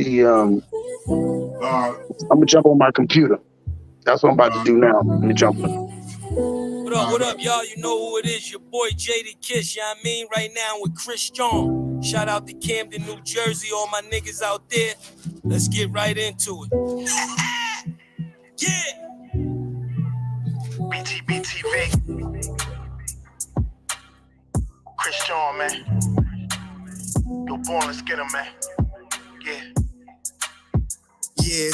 the I'm gonna jump on my computer. That's what I'm about to do now. Let me jump on. What up, y'all? You know who it is. Your boy Jaded Kiss, you know what I mean? Right now with Christian. Shout out to Camden, New Jersey, all my niggas out there. Let's get right into it. Yeah! BTBTV. Christian, man. Yo, born, let's get him, man. Yeah. Yeah,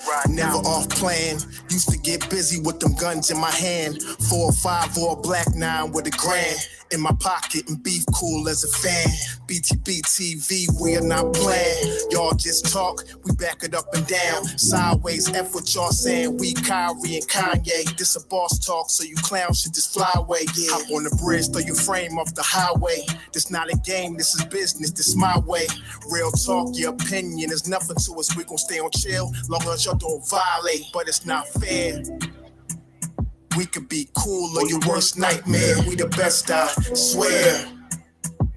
right, never off plan. Used to get busy with them guns in my hand. 4 or 5 or a black 9 with a grand in my pocket and beef cool as a fan. BTBTV, we are not playing. Y'all just talk, we back it up and down. Sideways, F what y'all saying. We Kyrie and Kanye. This a boss talk, so you clowns should just fly away. Yeah. Hop on the bridge, throw your frame off the highway. This not a game, this is business, this my way. Real talk, your opinion is nothing to us. We gon' stay on chill, long as y'all don't violate. But it's not fair. We could be cool or your worst nightmare. We the best, I swear.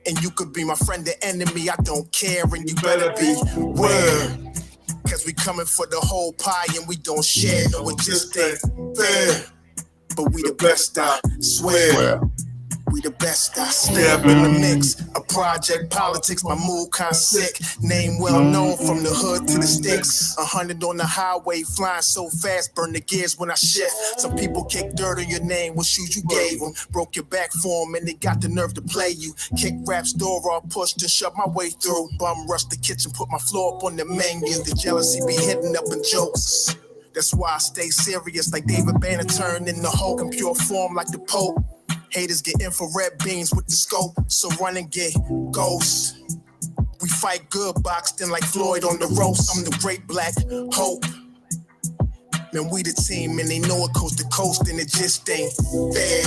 And you could be my friend or enemy, I don't care. And you better be aware. Cause we coming for the whole pie and we don't share. No, it just ain't fair. But we the best, I swear. We the best, I step in the mix. A project politics, my mood kinda sick. Name well known from the hood to the sticks. 100 on the highway, flying so fast, burn the gears when I shift. Some people kick dirt on your name, what shoes you gave them. Broke your back for them and they got the nerve to play you. Kick rap's door off, pushed and shoved my way through. Bum rush the kitchen, put my floor up on the menu. The jealousy be hitting up in jokes. That's why I stay serious like David Banner turned in the Hulk in pure form like the Pope. Haters get infrared beams with the scope, so run and get ghosts. We fight good, boxed in like Floyd on the roast. I'm the great black hope. Man, we the team and they know it coast to coast and it just ain't fair.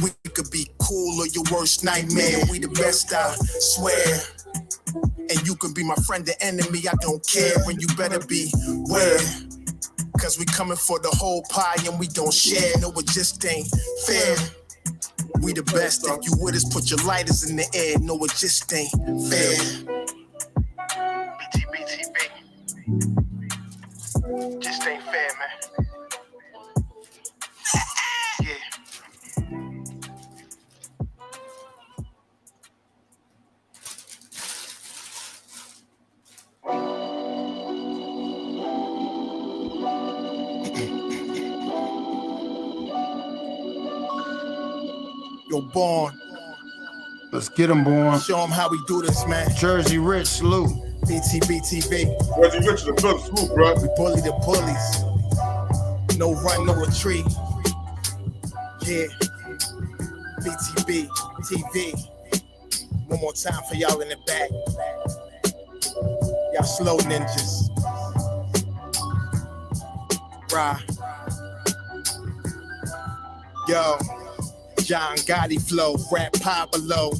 We could be cool or your worst nightmare. We the best, I swear. And you can be my friend or enemy, I don't care. And you better be aware. Cause we coming for the whole pie and we don't share. No, it just ain't fair. We the best. If you with us, put your lighters in the air. No, it just ain't fair. BTBTV. Just ain't fair, man. Yeah. Yo, Born. Let's get him, Born. Show him how we do this, man. Jersey Rich, salute. BTBTV. Jersey Rich in the building, salute, bro. We bully the bullies. No run, no retreat. Yeah. BTBTV. One more time for y'all in the back. Y'all slow ninjas. Rah. Yo. John Gotti flow, rap Pablo,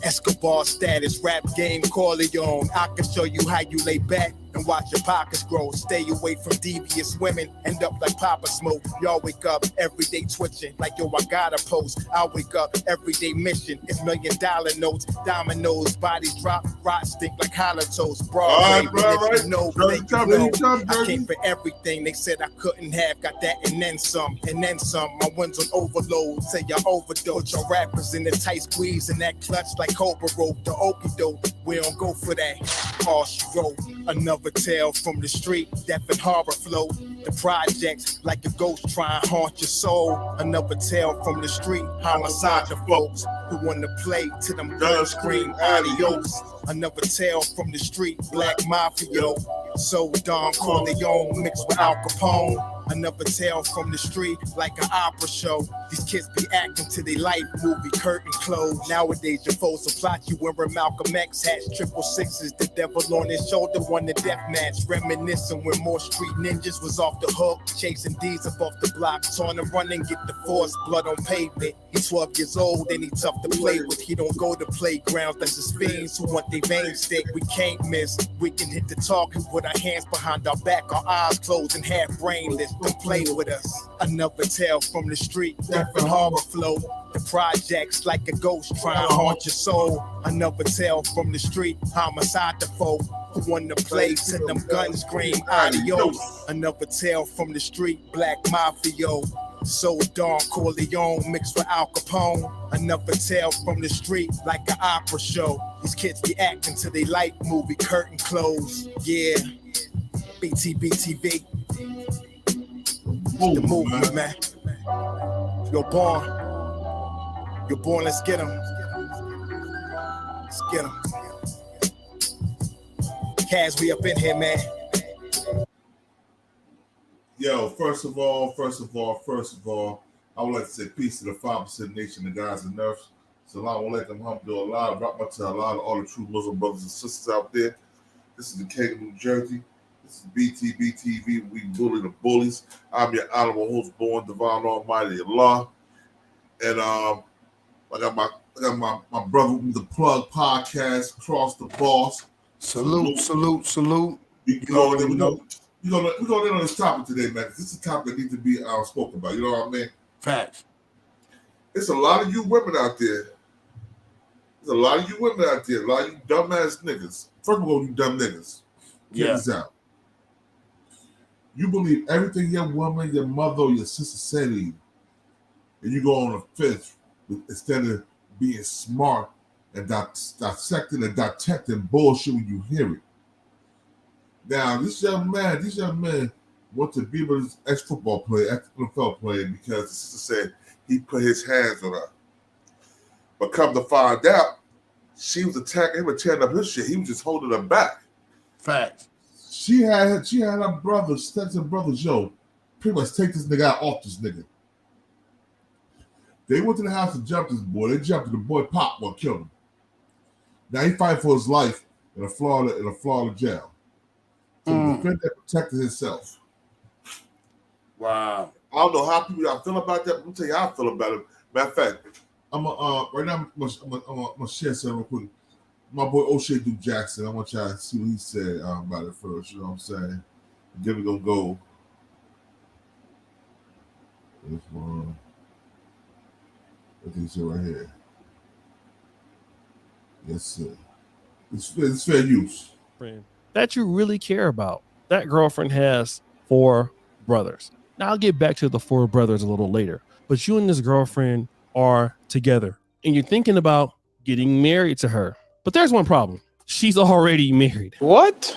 Escobar status, rap game Corleone. I can show you how you lay back and watch your pockets grow. Stay away from devious women, end up like Papa Smoke. Y'all wake up every day twitching, like yo, I gotta post. I wake up every day mission, it's $1 million notes, dominoes, bodies drop, rot stink like hollow toast. Broadway, if you know, I came for everything they said I couldn't have, got that and then some, and then some. My ones on overload, say y'all overdose. Your rappers in the tight squeeze and that clutch like Cobra rope, the okie doke. We don't go for that. All she wrote, another tale from the street, death and horror flow. The projects like a ghost try and haunt your soul. Another tale from the street, homicide the folks who want to play to them girls scream adios. Another tale from the street, black mafia. So Don Corleone mixed with Al Capone. Another tale from the street, like an opera show. These kids be acting to their life movie, curtain closed. Nowadays, your foes will plot you wearing Malcolm X hats, 666, the devil on his shoulder, won the death match. Reminiscing when more street ninjas was off the hook, chasing D's up off the block, trying to run and get the force, blood on pavement. He's 12 years old and he tough to play with. He don't go to playgrounds, that's his fiends who want their veins thick. We can't miss, we can hit the talk and put our hands behind our back, our eyes closed and half brainless. Don't play with us. Another tale from the street, death and horror flow. The projects like a ghost trying to haunt your soul. Another tale from the street, homicide the foe Who won the place and them guns scream adios. Another tale from the street, Black Mafia. So Don Corleone mixed with Al Capone. Another tale from the street, like an opera show. These kids be acting till they like movie curtain close. Yeah, BTBTV. The movie, man. You're born, let's get 'em. Let's get 'em. Kaz, we up in here, man. Yo, first of all, I would like to say peace to the 5% nation, the guys and nurses. Salam alaikum, alhamdulillah, rahmatullah, all the true Muslim brothers and sisters out there. This is the King of New Jersey. This is BTBTV. We bully the bullies. I'm your honorable host, born divine almighty Allah. And I got my brother with the Plug podcast, Cross the Boss. Salute. We're going in on this topic today, man. This is a topic that needs to be spoken about. You know what I mean? Facts. It's a lot of you women out there. There's a lot of you women out there. A lot of you dumbass niggas. First of all, you dumb niggas. Get this out. You believe everything your woman, your mother, or your sister said to you, and you go on a fence instead of being smart and dissecting and detecting bullshit when you hear it. Now, this young man went to be with his ex-football player, ex-NFL player, because the sister said he put his hands on her. But come to find out, she was attacking him and tearing up his shit. He was just holding her back. Facts. She had her brothers, Stetson brothers, yo, pretty much take this nigga out off this nigga. They went to the house to jump this boy. They jumped and the boy popped one, killed him. Now he fighting for his life in a Florida jail. So the defendant protected himself. Wow. I don't know how people feel about that. But I'm gonna tell you how I feel about it. Matter of fact, right now I'm gonna share something real quick. My boy O'Shea Duke Jackson. I want y'all to see what he said about it first. You know what I'm saying? And then we're gonna go. This one. What did he say right here? Yes, sir. It's fair use. That you really care about. That girlfriend has 4 brothers. Now I'll get back to the 4 brothers a little later, but you and this girlfriend are together and you're thinking about getting married to her. But there's one problem. She's already married. What?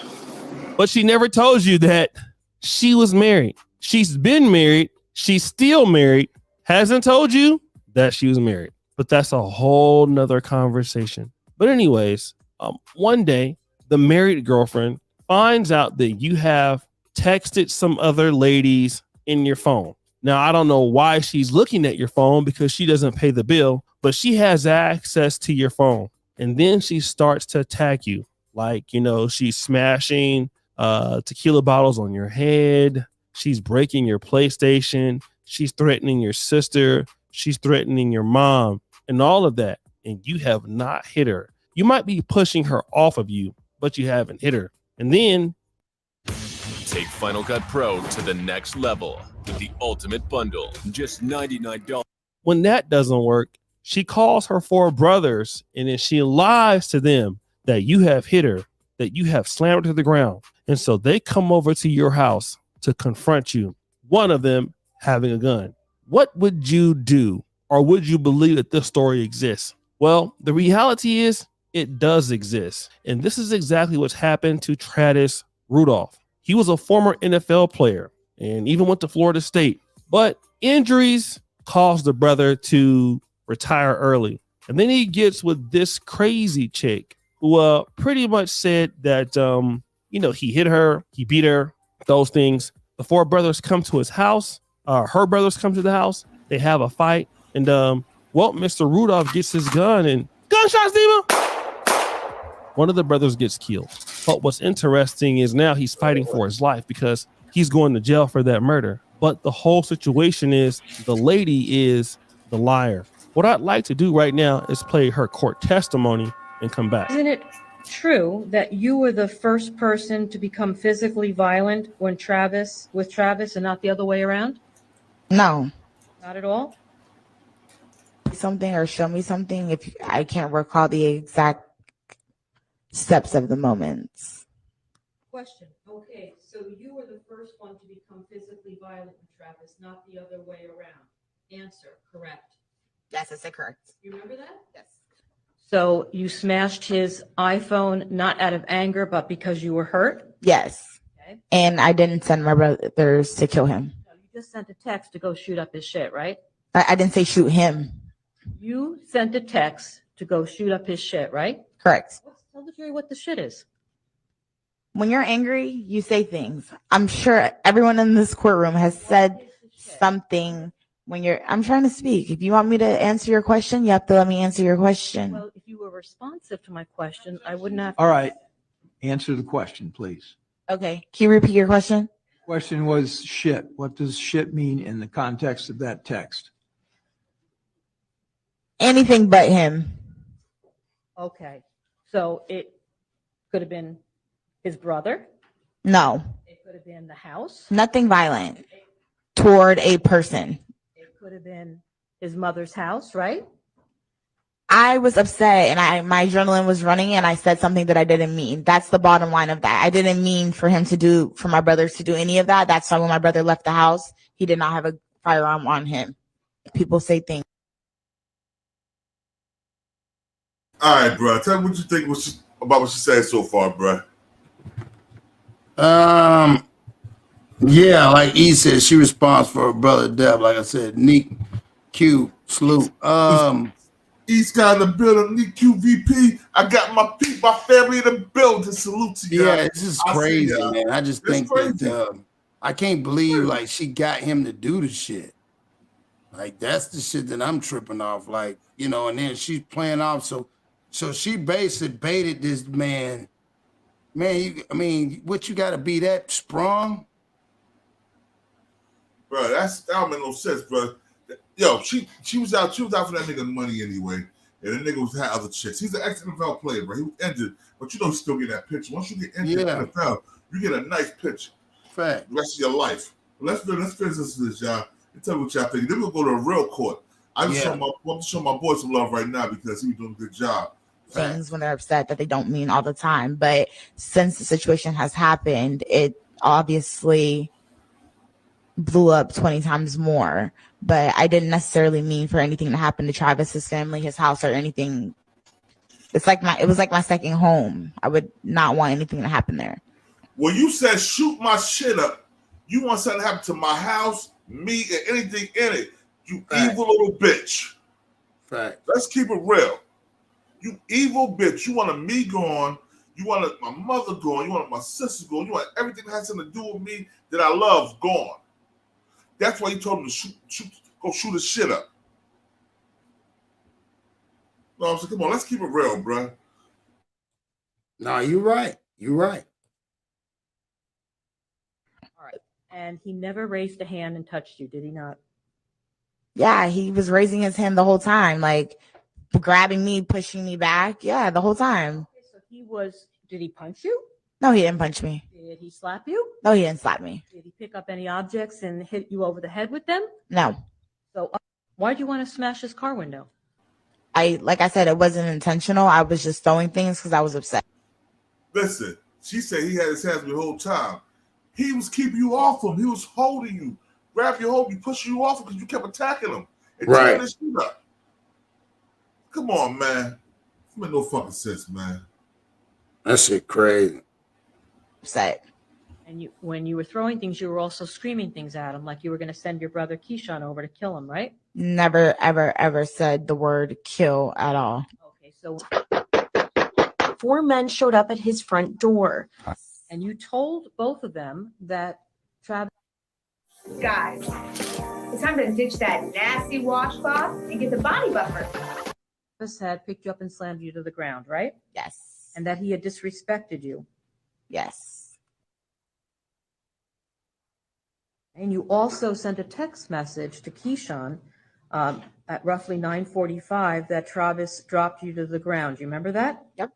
But she never told you that she was married. She's been married. She's still married. Hasn't told you that she was married. But that's a whole nother conversation. But anyways, one day, the married girlfriend finds out that you have texted some other ladies in your phone. Now, I don't know why she's looking at your phone because she doesn't pay the bill, but she has access to your phone. And then she starts to attack you. Like, she's smashing tequila bottles on your head. She's breaking your PlayStation. She's threatening your sister. She's threatening your mom and all of that. And you have not hit her. You might be pushing her off of you, but you haven't hit her. And then take Final Cut Pro to the next level with the ultimate bundle. Just $99. When that doesn't work, she calls her 4 brothers and then she lies to them that you have hit her, that you have slammed her to the ground. And so they come over to your house to confront you, one of them having a gun. What would you do? Or would you believe that this story exists? Well, the reality is it does exist. And this is exactly what's happened to Travis Rudolph. He was a former NFL player and even went to Florida State, but injuries caused the brother to retire early. And then he gets with this crazy chick who pretty much said that, he hit her, he beat her, those things. The 4 brothers come to his house. Her brothers come to the house. They have a fight. And, Mr. Rudolph gets his gun and gunshots, Diva. One of the brothers gets killed. But what's interesting is now he's fighting for his life because he's going to jail for that murder. But the whole situation is the lady is the liar. What I'd like to do right now is play her court testimony and come back. Isn't it true that you were the first person to become physically violent with Travis and not the other way around? No. Not at all? Something or show me something if I can't recall the exact steps of the moments. Question. Okay, so you were the first one to become physically violent with Travis, not the other way around. Answer, correct. Yes, I said correct. You remember that? Yes. So you smashed his iPhone not out of anger, but because you were hurt? Yes. Okay. And I didn't send my brothers to kill him. No, you just sent a text to go shoot up his shit, right? I didn't say shoot him. You sent a text to go shoot up his shit, right? Correct. Tell the jury what the shit is. When you're angry, you say things. I'm sure everyone in this courtroom has said something when you're, I'm trying to speak. If you want me to answer your question, you have to let me answer your question. Well, if you were responsive to my question, I wouldn't have. All right. Answer the question, please. Okay. Can you repeat your question? Question was shit. What does shit mean in the context of that text? Anything but him. Okay. So it could have been his brother. No. It could have been the house. Nothing violent toward a person. It could have been his mother's house, right? I was upset and my adrenaline was running and I said something that I didn't mean. That's the bottom line of that. I didn't mean for my brothers to do any of that. That's why when my brother left the house, he did not have a firearm on him. People say things. All right, bro. Tell me what you think about what she said so far, bro. Yeah, like E said, she responds for her brother Deb. Like I said, Neek Q salute. East guy in the building, Neek QVP. I got my family in the building. Salute to you. Yeah, this is crazy, man. I just think that I can't believe like she got him to do the shit. Like that's the shit that I'm tripping off. Like, you know, and then she's playing off. So she basically baited this man. Man, I mean, what you gotta be that sprung? Bro, that don't make no sense, bro. Yo, she was out for that nigga money anyway. And the nigga had other chicks. He's an ex-NFL player, bro. He was injured, but you don't still get that picture. Once you get injured in the NFL, you get a nice picture. Fact. The rest of your life. Let's finish this, y'all. And tell me what y'all think. Then we'll go to a real court. I'm show my boy some love right now because he was doing a good job. Things when they're upset that they don't mean all the time. But since the situation has happened, it obviously blew up 20 times more. But I didn't necessarily mean for anything to happen to Travis, his family, his house, or anything. It was like my second home. I would not want anything to happen there. When you said shoot my shit up, you want something to happen to my house, me, and anything in it. You evil little bitch. Fact. Let's keep it real. You evil bitch. You wanted me gone. You wanted my mother gone. You wanted my sister gone. You want everything that has something to do with me that I love gone. That's why you told him to go shoot his shit up. No, I'm saying, come on, let's keep it real, bro. No, you're right. You're right. All right. And he never raised a hand and touched you, did he not? Yeah, he was raising his hand the whole time, like grabbing me, pushing me back. Yeah, the whole time. Okay, so did he punch you? No, he didn't punch me. Did he slap you? No, he didn't slap me. Did he pick up any objects and hit you over the head with them? No. So why'd you want to smash his car window? Like I said, it wasn't intentional. I was just throwing things because I was upset. Listen, she said he had his hands the whole time. He was keeping you off him. He was holding you. Grab your hold, you pushing you off because you kept attacking him. And tearing this shit up. Come on, man. It made no fucking sense, man. That shit crazy. Upset. And when you were throwing things, you were also screaming things at him, like you were going to send your brother Keyshawn over to kill him, right? Never, ever, ever said the word kill at all. Okay, so 4 men showed up at his front door, and you told both of them that Travis. Guys, it's time to ditch that nasty washcloth and get the body buffer. Travis had picked you up and slammed you to the ground, right? Yes. And that he had disrespected you. Yes. And you also sent a text message to Keyshawn at roughly 9:45 that Travis dropped you to the ground. You remember that? Yep.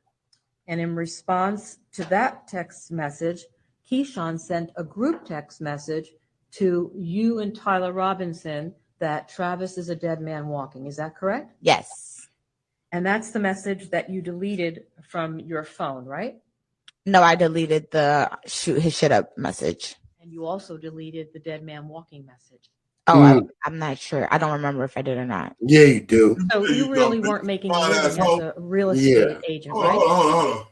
And in response to that text message, Keyshawn sent a group text message to you and Tyler Robinson that Travis is a dead man walking. Is that correct? Yes. And that's the message that you deleted from your phone, right? No, I deleted the shoot his shit up message. And you also deleted the dead man walking message. Oh, I'm not sure. I don't remember if I did or not. Yeah, you do. So you really weren't making a living as a real estate agent, right? Hold on.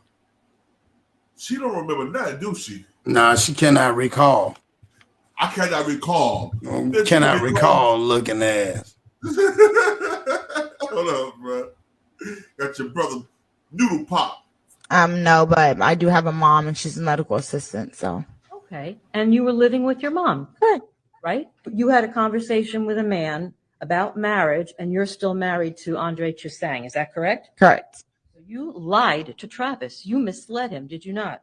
She don't remember nothing, do she? Nah, she cannot recall. I cannot recall. Cannot recall looking ass. Hold on, bro. Got your brother Noodle Pop. No, but I do have a mom and she's a medical assistant, so. Okay. And you were living with your mom. Good. Right? You had a conversation with a man about marriage, and you're still married to Andre Chusang. Is that correct? Correct. You lied to Travis. You misled him, did you not?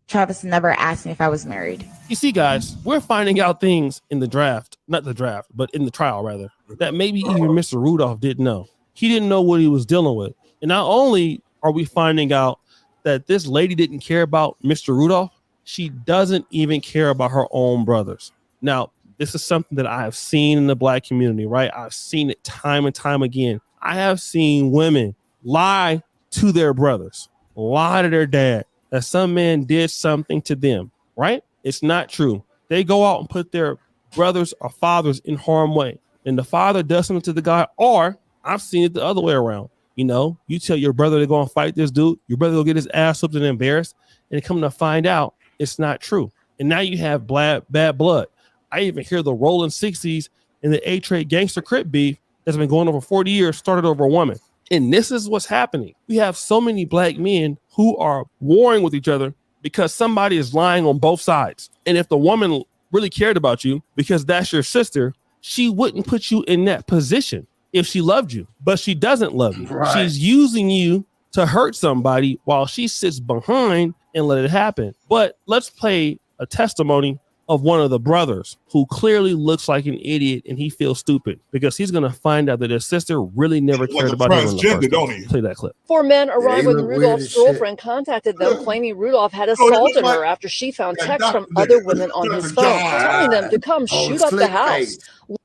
Travis never asked me if I was married. You see, guys, we're finding out things in the draft, not the draft, but in the trial, rather, that maybe even Mr. Rudolph didn't know. He didn't know what he was dealing with. And not only are we finding out that this lady didn't care about Mr. Rudolph, she doesn't even care about her own brothers. Now, this is something that I have seen in the black community, right? I've seen it time and time again. I have seen women lie to their brothers, lie to their dad, that some man did something to them, right? It's not true. They go out and put their brothers or fathers in harm's way, and the father does something to the guy, or I've seen it the other way around. You know, you tell your brother to go and fight this dude, your brother will get his ass whooped and embarrassed, and come to find out it's not true. And now you have bad blood. I even hear the rolling 60s and the A-Trade gangster Crip beef that's been going over 40 years started over a woman. And this is what's happening. We have so many black men who are warring with each other because somebody is lying on both sides. And if the woman really cared about you because that's your sister, she wouldn't put you in that position if she loved you. But she doesn't love you. Right. She's using you to hurt somebody while she sits behind and let it happen. But let's play a testimony of one of the brothers who clearly looks like an idiot and he feels stupid because he's going to find out that his sister really never cared about him in the first place. Play that clip. Four men arrived when Rudolph's girlfriend contacted them, claiming Rudolph had assaulted her after she found texts from other women on his phone, telling them to come shoot up the house.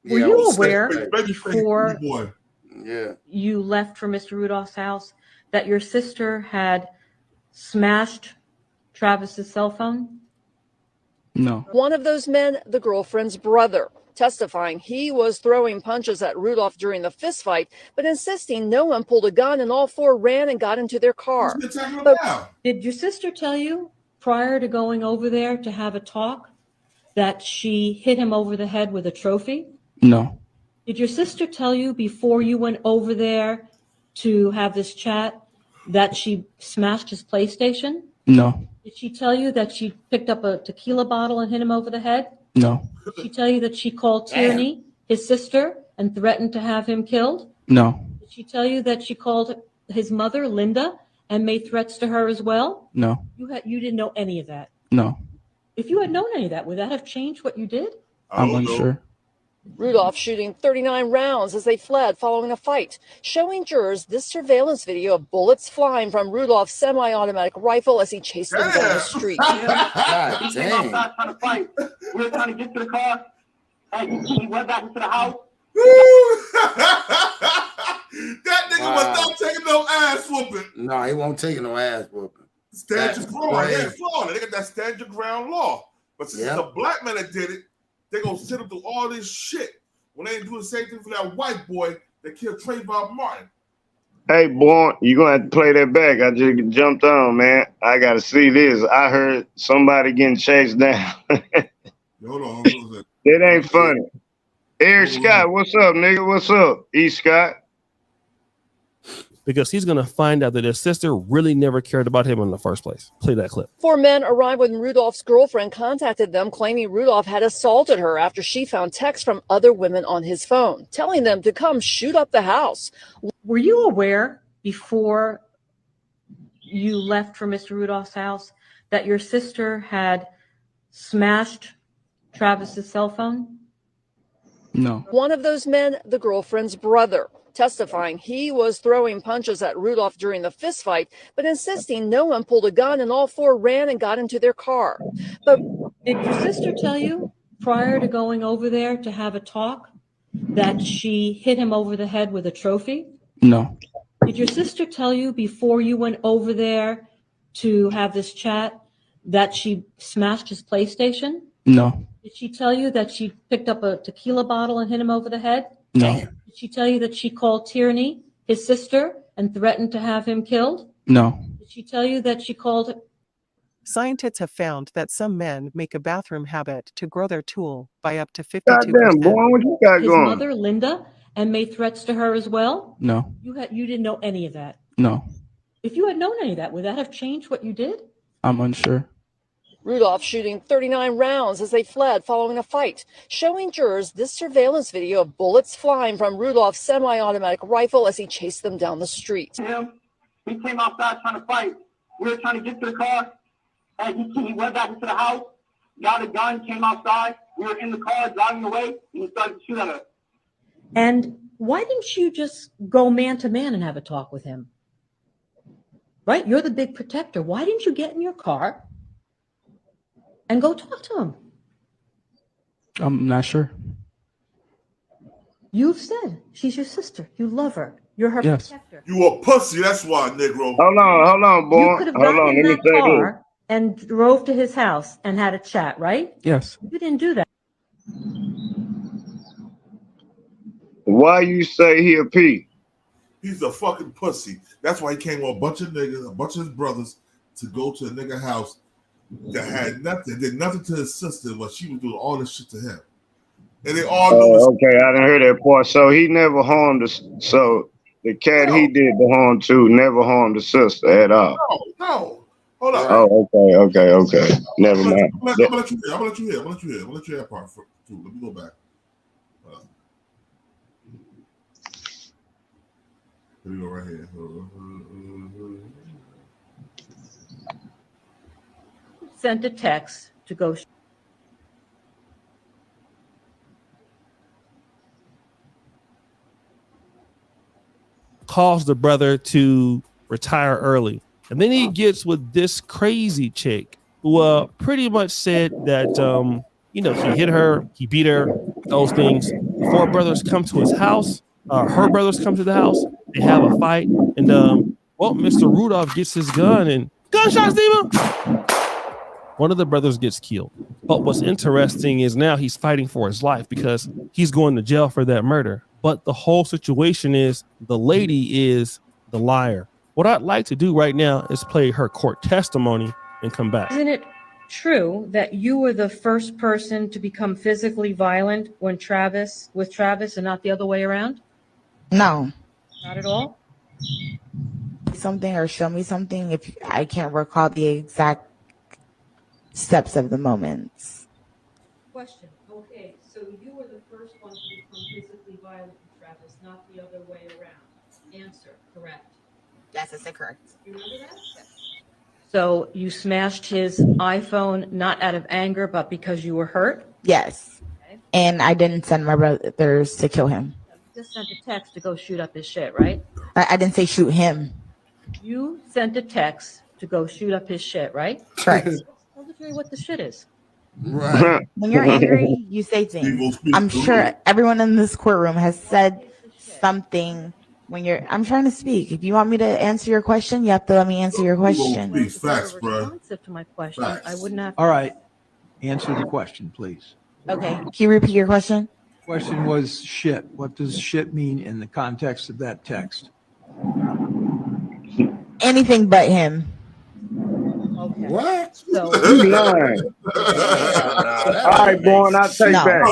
Were you aware before you left for Mr. Rudolph's house that your sister had smashed Travis's cell phone? No. One of those men, the girlfriend's brother, testifying he was throwing punches at Rudolph during the fist fight, but insisting no one pulled a gun and all four ran and got into their car. But did your sister tell you prior to going over there to have a talk that she hit him over the head with a trophy? No. Did your sister tell you before you went over there to have this chat that she smashed his PlayStation? No. Did she tell you that she picked up a tequila bottle and hit him over the head? No. Did she tell you that she called Tierney, his sister, and threatened to have him killed? No. Did she tell you that she called his mother, Linda, and made threats to her as well? No. You didn't know any of that. No. If you had known any of that, would that have changed what you did? I'm unsure. Rudolph shooting 39 rounds as they fled following a fight, showing jurors this surveillance video of bullets flying from Rudolph's semi-automatic rifle as he chased them down the street. God dang. Trying to fight. We were trying to get to the car, and he went back into the house. That nigga was not taking no ass whooping. No, he won't take no ass whooping. Stand your ground. Yeah, Florida. They got that stand your ground law. But since it's a black man that did it, they gonna sit him through all this shit when they ain't do the same thing for that white boy that killed Trayvon Martin. Hey, boy, you gonna have to play that back. I just jumped on, man. I gotta see this. I heard somebody getting chased down. Hold on. It ain't funny. Eric Scott, what's up, nigga? What's up, E. Scott? Because he's going to find out that his sister really never cared about him in the first place. Play that clip. Four men arrived when Rudolph's girlfriend contacted them, claiming Rudolph had assaulted her after she found texts from other women on his phone, telling them to come shoot up the house. Were you aware before you left for Mr. Rudolph's house that your sister had smashed Travis's cell phone? No. One of those men, the girlfriend's brother, testifying he was throwing punches at Rudolph during the fist fight, but insisting no one pulled a gun and all four ran and got into their car. But did your sister tell you prior to going over there to have a talk that she hit him over the head with a trophy? No. Did your sister tell you before you went over there to have this chat that she smashed his PlayStation? No. Did she tell you that she picked up a tequila bottle and hit him over the head? No. Did she tell you that she called Tierney, his sister, and threatened to have him killed? No. Did she tell you that she called... Scientists have found that some men make a bathroom habit to grow their tool by up to 52%. Goddamn, boy, what you got his going? mother, Linda, and made threats to her as well? No. You didn't know any of that? No. If you had known any of that, would that have changed what you did? I'm unsure. Rudolph shooting 39 rounds as they fled following a fight, showing jurors this surveillance video of bullets flying from Rudolph's semi-automatic rifle as he chased them down the street. He came outside trying to fight. We were trying to get to the car, and he went back into the house, got a gun, came outside. We were in the car driving away, and he started to shoot at us. And why didn't you just go man to man and have a talk with him? Right? You're the big protector. Why didn't you get in your car and go talk to him? I'm not sure. You've said she's your sister. You love her. You're her protector. You a pussy, that's why, Negro. Hold on, boy. You could have gotten in that car and drove to his house and had a chat, right? Yes. You didn't do that. Why you say he a P? He's a fucking pussy. That's why he came with a bunch of niggas, a bunch of his brothers, to go to a nigga house that had nothing, did nothing to his sister, but she was doing all this shit to him. And they all okay, I didn't hear that part. So he never harmed us. So the cat he did the harm to never harmed the sister at all. No. Hold on. Oh, okay. Never mind. I'm gonna let you hear that part too. Let me go back. Here we go right here. Sent a text to go. Calls the brother to retire early. And then he gets with this crazy chick who pretty much said that, he hit her, he beat her, those things. The four brothers come to his house. Her brothers come to the house. They have a fight. And, Mr. Rudolph gets his gun and gunshots, Steven. One of the brothers gets killed. But what's interesting is now he's fighting for his life because he's going to jail for that murder. But the whole situation is the lady is the liar. What I'd like to do right now is play her court testimony and come back. Isn't it true that you were the first person to become physically violent with Travis and not the other way around? No. Not at all? Something or show me something if I can't recall the exact steps of the moments. Question. Okay, so you were the first one to become physically violent with Travis, not the other way around. Answer, correct. Yes, I said correct. You remember that? Yes. So you smashed his iPhone not out of anger, but because you were hurt? Yes. Okay. And I didn't send my brothers to kill him. You just sent a text to go shoot up his shit, right? I didn't say shoot him. You sent a text to go shoot up his shit, right? Correct. Tell the jury what the shit is. Right. When you're angry, you say things. I'm sure everyone in this courtroom has said something when you're. I'm trying to speak. If you want me to answer your question, you have to let me answer your question. Please, facts, bro. Responsive to my question, I wouldn't have. All right. Answer the question, please. Okay. Can you repeat your question? Question was shit. What does shit mean in the context of that text? Anything but him. Okay. What? So You lying. All right, boy, I'll take back.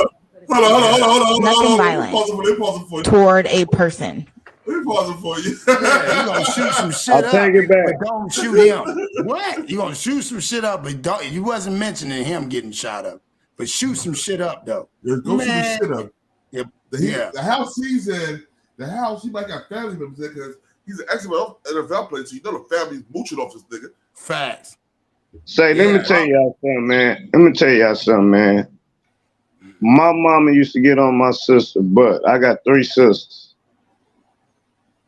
Hold on. Nothing violent toward a person. Let me pause it for you. Yeah, you gonna shoot some shit I'll up, take it back. but don't shoot him. What? You gonna shoot some shit up, but don't. You wasn't mentioning him getting shot up, but shoot some shit up though. Yeah, go shoot Man. the shit up. Yeah. The house he's in, he might got family members there because he's an excellent NFL player, so you know the family's mooching off this nigga. Facts. Say, let me tell y'all something, man. My mama used to get on my sister, but I got 3 sisters.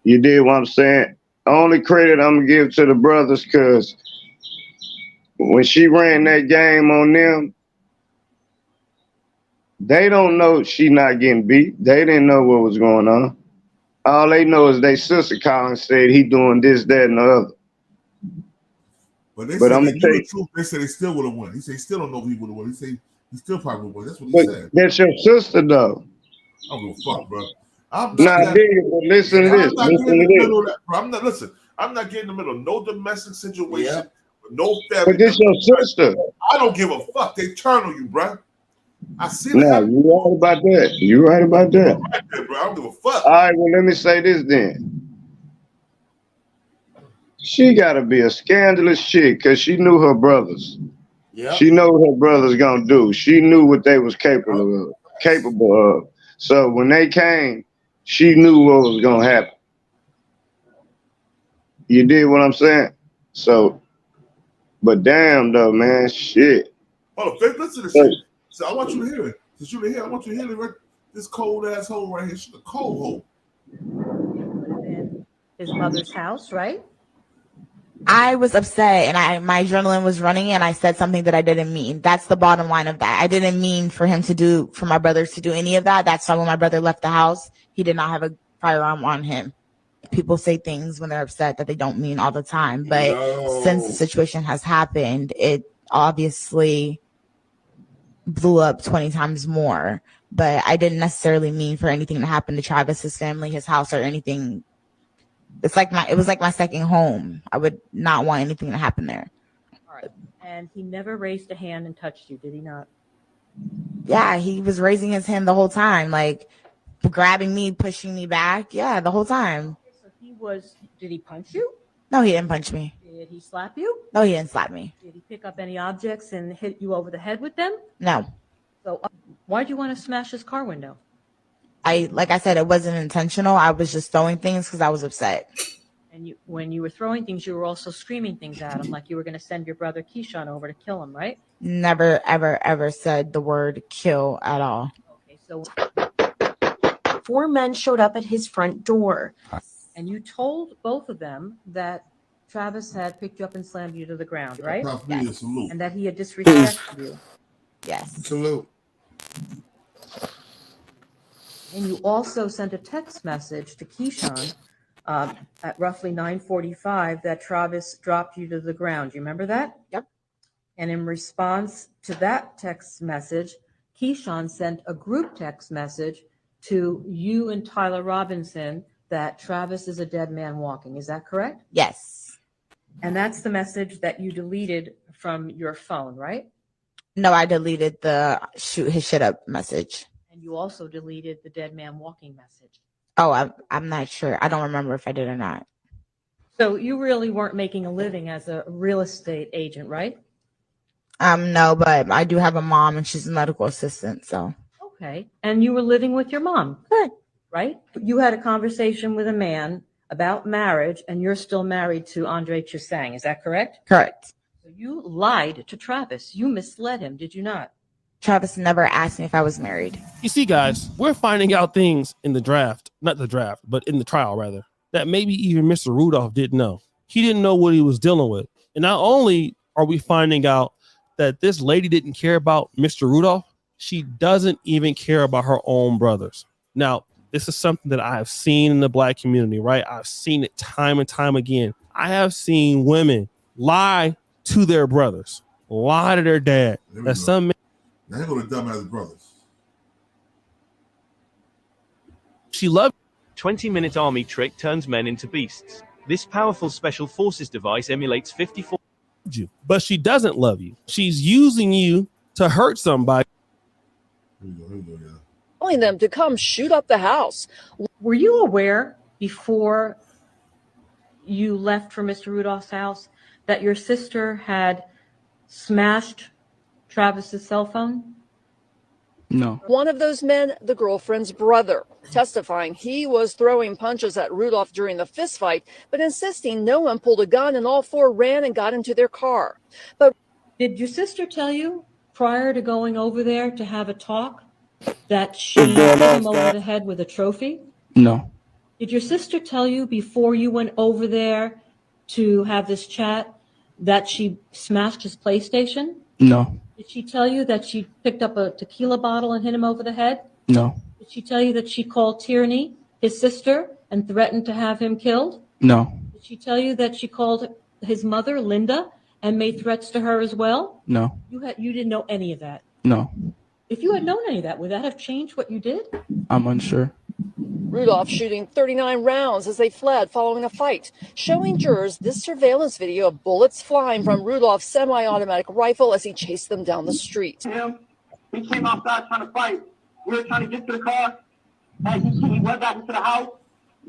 You did what I'm saying? Only credit I'm gonna give to the brothers, cause when she ran that game on them, they don't know she not getting beat. They didn't know what was going on. All they know is they sister calling said he doing this, that, and the other. But they But said I'm they gonna tell knew you, the truth. They said they still would have won. He said he still don't know if he would have won. He said he still probably would have won. That's what he but said. that's your sister though. I don't give a fuck, bro. I'm Nah, not that. but listen to this. I'm not Listen getting in to the this. middle of that, bro. I'm not listen. I'm not getting in the middle of no domestic situation, no But family this member. your sister. I don't give a fuck. They turn on you, bro. I see it No, happen. you right about that. You right about that. Right there, bro. I don't give a fuck. All right, well, let me say this then. She gotta be a scandalous chick because she knew her brothers. Yeah. She know what her brothers gonna do. She knew what they was capable of. So when they came, she knew what was gonna happen. You did what I'm saying? So, but damn though, man, shit. Hold on, listen to this shit. So I want you to hear it. Since you to hear, I want you to hear it. Right? This cold asshole right here. She's a cold hole. In his mother's house, right? I was upset and my adrenaline was running and I said something that I didn't mean. That's the bottom line of that. I didn't mean for my brothers to do any of that. That's why when my brother left the house, he did not have a firearm on him. People say things when they're upset that they don't mean all the time. But since the situation has happened, it obviously blew up 20 times more. But I didn't necessarily mean for anything to happen to Travis's family, his house, or anything. It was like my second home. I would not want anything to happen there. All right. And he never raised a hand and touched you, did he not? Yeah, he was raising his hand the whole time, like grabbing me, pushing me back. Yeah, the whole time. So did he punch you? No, he didn't punch me. Did he slap you? No, he didn't slap me. Did he pick up any objects and hit you over the head with them? No. So why'd you want to smash his car window? Like I said, it wasn't intentional. I was just throwing things because I was upset. And when you were throwing things, you were also screaming things at him, like you were going to send your brother Keyshawn over to kill him, right? Never, ever, ever said the word kill at all. Okay, so 4 men showed up at his front door. And you told both of them that Travis had picked you up and slammed you to the ground, right? Yes. And that he had disrespected you. Yes. Salute. And you also sent a text message to Keyshawn at roughly 9:45 that Travis dropped you to the ground. You remember that? Yep. And in response to that text message, Keyshawn sent a group text message to you and Tyler Robinson that Travis is a dead man walking. Is that correct? Yes. And that's the message that you deleted from your phone, right? No, I deleted the shoot his shit up message. And you also deleted the dead man walking message. Oh, I'm not sure. I don't remember if I did or not. So you really weren't making a living as a real estate agent, right? No, but I do have a mom and she's a medical assistant, so. Okay. And you were living with your mom. Correct. Right? You had a conversation with a man about marriage and you're still married to Andre Chisang. Is that correct? Correct. So you lied to Travis. You misled him, did you not? Travis never asked me if I was married. You see, guys, we're finding out things in the draft, not the draft, but in the trial, rather, that maybe even Mr. Rudolph didn't know. He didn't know what he was dealing with. And not only are we finding out that this lady didn't care about Mr. Rudolph, she doesn't even care about her own brothers. Now, this is something that I have seen in the black community, right? I've seen it time and time again. I have seen women lie to their brothers, lie to their dad. That some men. Now here go the dumbass brothers. She loved. 20-minute army trick turns men into beasts. This powerful special forces device emulates 54. You, but she doesn't love you. She's using you to hurt somebody. Telling them to come shoot up the house. Were you aware before you left for Mr. Rudolph's house that your sister had smashed Travis's cell phone? No. One of those men, the girlfriend's brother, testifying he was throwing punches at Rudolph during the fist fight, but insisting no one pulled a gun and all 4 ran and got into their car. But did your sister tell you prior to going over there to have a talk that she hit him over the head with a trophy? No. Did your sister tell you before you went over there to have this chat that she smashed his PlayStation? No. Did she tell you that she picked up a tequila bottle and hit him over the head? No. Did she tell you that she called Tierney, his sister, and threatened to have him killed? No. Did she tell you that she called his mother, Linda, And made threats to her as well? No. You didn't know any of that. No. If you had known any of that, would that have changed what you did? I'm unsure. Rudolph shooting 39 rounds as they fled following a fight, showing jurors this surveillance video of bullets flying from Rudolph's semi-automatic rifle as he chased them down the street. He came outside trying to fight. We were trying to get to the car, and he went back into the house,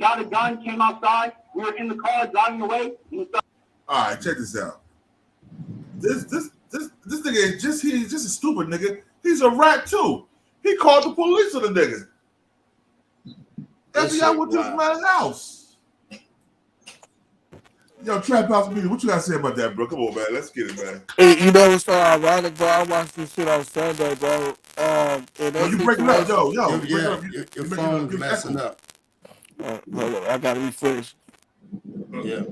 got a gun, came outside. We were in the car driving away. All right, check this out. This nigga ain't he's just a stupid nigga. He's a rat too. He called the police on the nigga. FBI went to this man's house. Yo, Trap House Media, what you gotta say about that, bro? Come on, man. Let's get it, man. Hey, you know what's so ironic, bro? I watched this shit on Sunday, bro. You breaking up, yo. Your phone's messing up. Hold on, I gotta refresh. Yeah.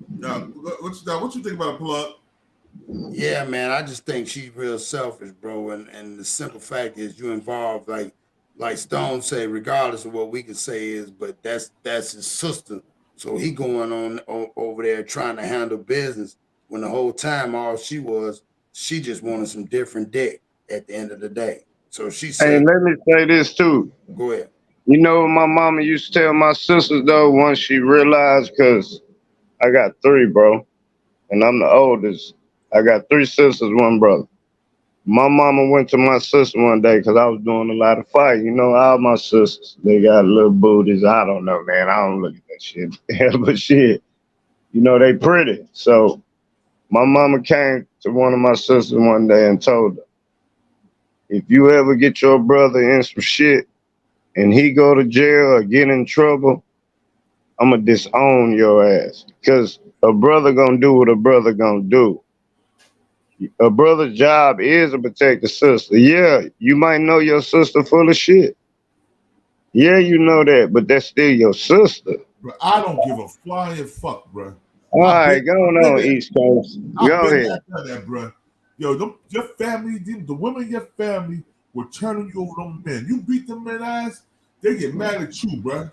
Now, what you think about a plug? Yeah, man. I just think she's real selfish, bro. And the simple fact is, you involved, like Stone say, regardless of what we can say is, but that's his sister. So he going on over there trying to handle business when the whole time all she just wanted some different dick at the end of the day. So she said, hey, let me say this too. Go ahead. You know what my mama used to tell my sisters though, once she realized, because I got 3, bro, and I'm the oldest. I got 3 sisters, 1 brother. My mama went to my sister one day because I was doing a lot of fighting. You know, all my sisters, they got little booties. I don't know, man. I don't look at that shit. But shit, you know, they pretty. So my mama came to one of my sisters one day and told her, if you ever get your brother in some shit and he go to jail or get in trouble, I'm going to disown your ass. Because a brother going to do what a brother going to do. A brother's job is to protect the sister. Yeah, you might know your sister full of shit. Yeah, you know that, but that's still your sister. Bro, I don't give a flying fuck, bro. All right, go on East Coast. Go ahead. That, bro. Yo, your family, the women in your family were turning you over them men. You beat them men ass, they get mad at you, bro.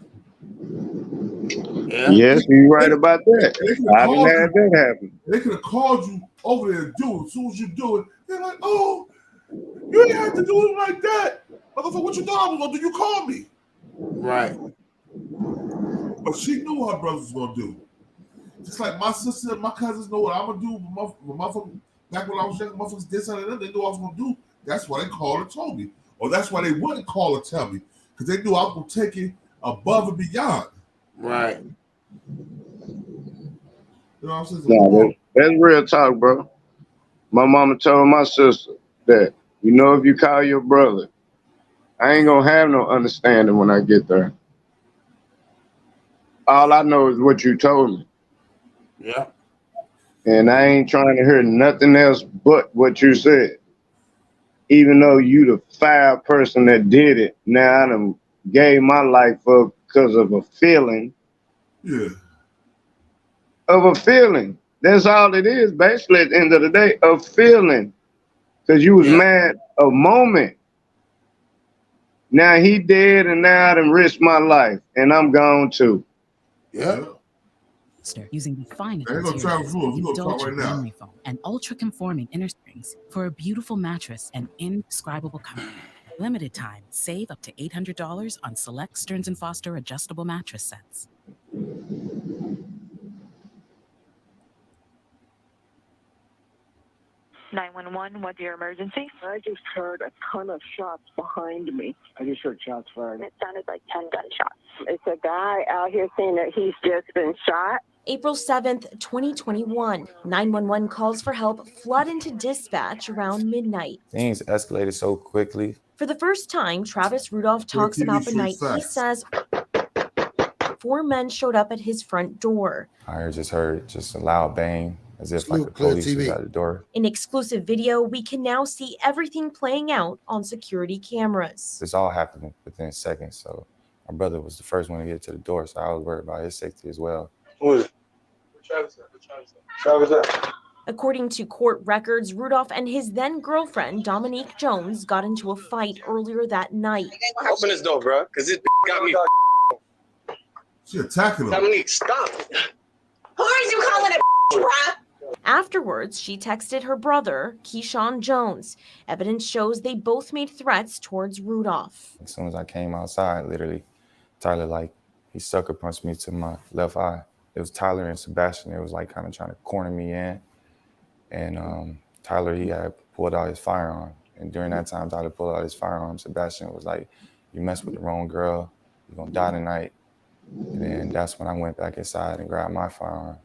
Yeah. Yes, you're right about that. I didn't have that happen. They could have called you over there to do it. As soon as you do it, they're like, oh, you didn't have to do it like that. Motherfucker, what you thought I was going to do? You called me. Right. But she knew what her brothers was going to do. Just like my sister and my cousins know what I'm going to do. Motherfucker, back when I was younger, motherfuckers did something to them. They knew what I was going to do. That's why they called and told me. Or that's why they wouldn't call and tell me. Because they knew I was going to take it above and beyond. Right. You know what I'm saying? Nah, that's real talk, bro. My mama told my sister that, you know, if you call your brother, I ain't gonna have no understanding when I get there. All I know is what you told me. Yeah. And I ain't trying to hear nothing else but what you said. Even though you the foul person that did it, now I done gave my life up because of a feeling. Yeah. Of a feeling. That's all it is, basically, at the end of the day, a feeling. Because you was mad a moment. Now he dead, and now I done risked my life, and I'm gone too. Yeah. Using the finest There you go, Travis Rudolph. You gonna talk right now. memory foam and ultra-conforming inner springs for a beautiful mattress and indescribable comfort. Limited time, save up to $800 on select Stearns & Foster adjustable mattress sets. 911, what's your emergency? I just heard a ton of shots behind me. I just heard shots fired. It sounded like 10 gunshots. It's a guy out here saying that he's just been shot. April 7th, 2021. 911 calls for help flood into dispatch around midnight. Things escalated so quickly. For the first time, Travis Rudolph talks about the night he says 4 men showed up at his front door. I just heard a loud bang, as if like the police was at the door. In exclusive video, we can now see everything playing out on security cameras. This all happened within seconds, so my brother was the first one to get to the door, so I was worried about his safety as well. According to court records, Rudolph and his then-girlfriend, Dominique Jones, got into a fight earlier that night. Open this door, bro, because this got me. She attacking him. Dominique, stop. Who are you calling a bro? Afterwards, she texted her brother, Keyshawn Jones. Evidence shows they both made threats towards Rudolph. As soon as I came outside, literally, Tyler, like, he sucker punched me to my left eye. It was Tyler and Sebastian. It was like kind of trying to corner me in. And Tyler, he had pulled out his firearm. And during that time, Tyler pulled out his firearm. Sebastian was like, you messed with the wrong girl. You're going to die tonight. And then that's when I went back inside and grabbed my firearm.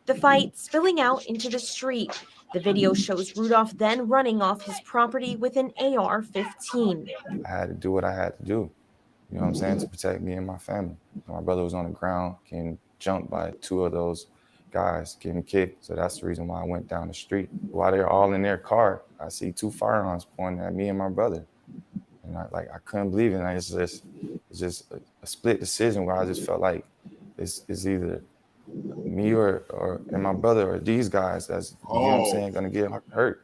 The fight spilling out into the street. The video shows Rudolph then running off his property with an AR-15. I had to do what I had to do, you know what I'm saying, to protect me and my family. My brother was on the ground getting jumped by 2 of those guys getting kicked. So that's the reason why I went down the street. While they're all in their car, I see 2 firearms pointing at me and my brother. And I couldn't believe it. And it's just a split decision where I just felt like it's either me and my brother or these guys that's, you know what I'm saying, gonna get hurt.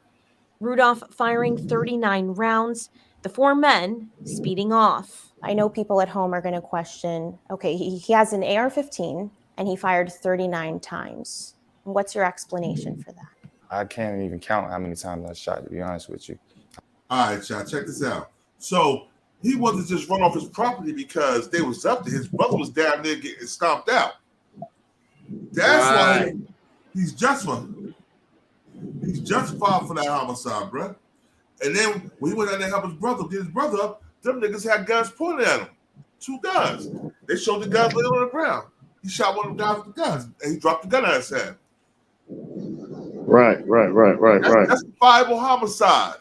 Rudolph firing 39 rounds, the 4 men speeding off. I know people at home are going to question, okay, he has an AR-15 and he fired 39 times. What's your explanation for that? I can't even count how many times I shot, to be honest with you. All right, y'all, check this out. So he wasn't just run off his property because they was up there. His brother was down there getting stomped out. That's why he's justified for that homicide, bro. And then when he went out there to help his brother, get his brother up, them niggas had guns pointed at him. 2 guns. They showed the guns laying on the ground. He shot one of them guys with the guns, and he dropped the gun out of his head. Right. That's a viable homicide.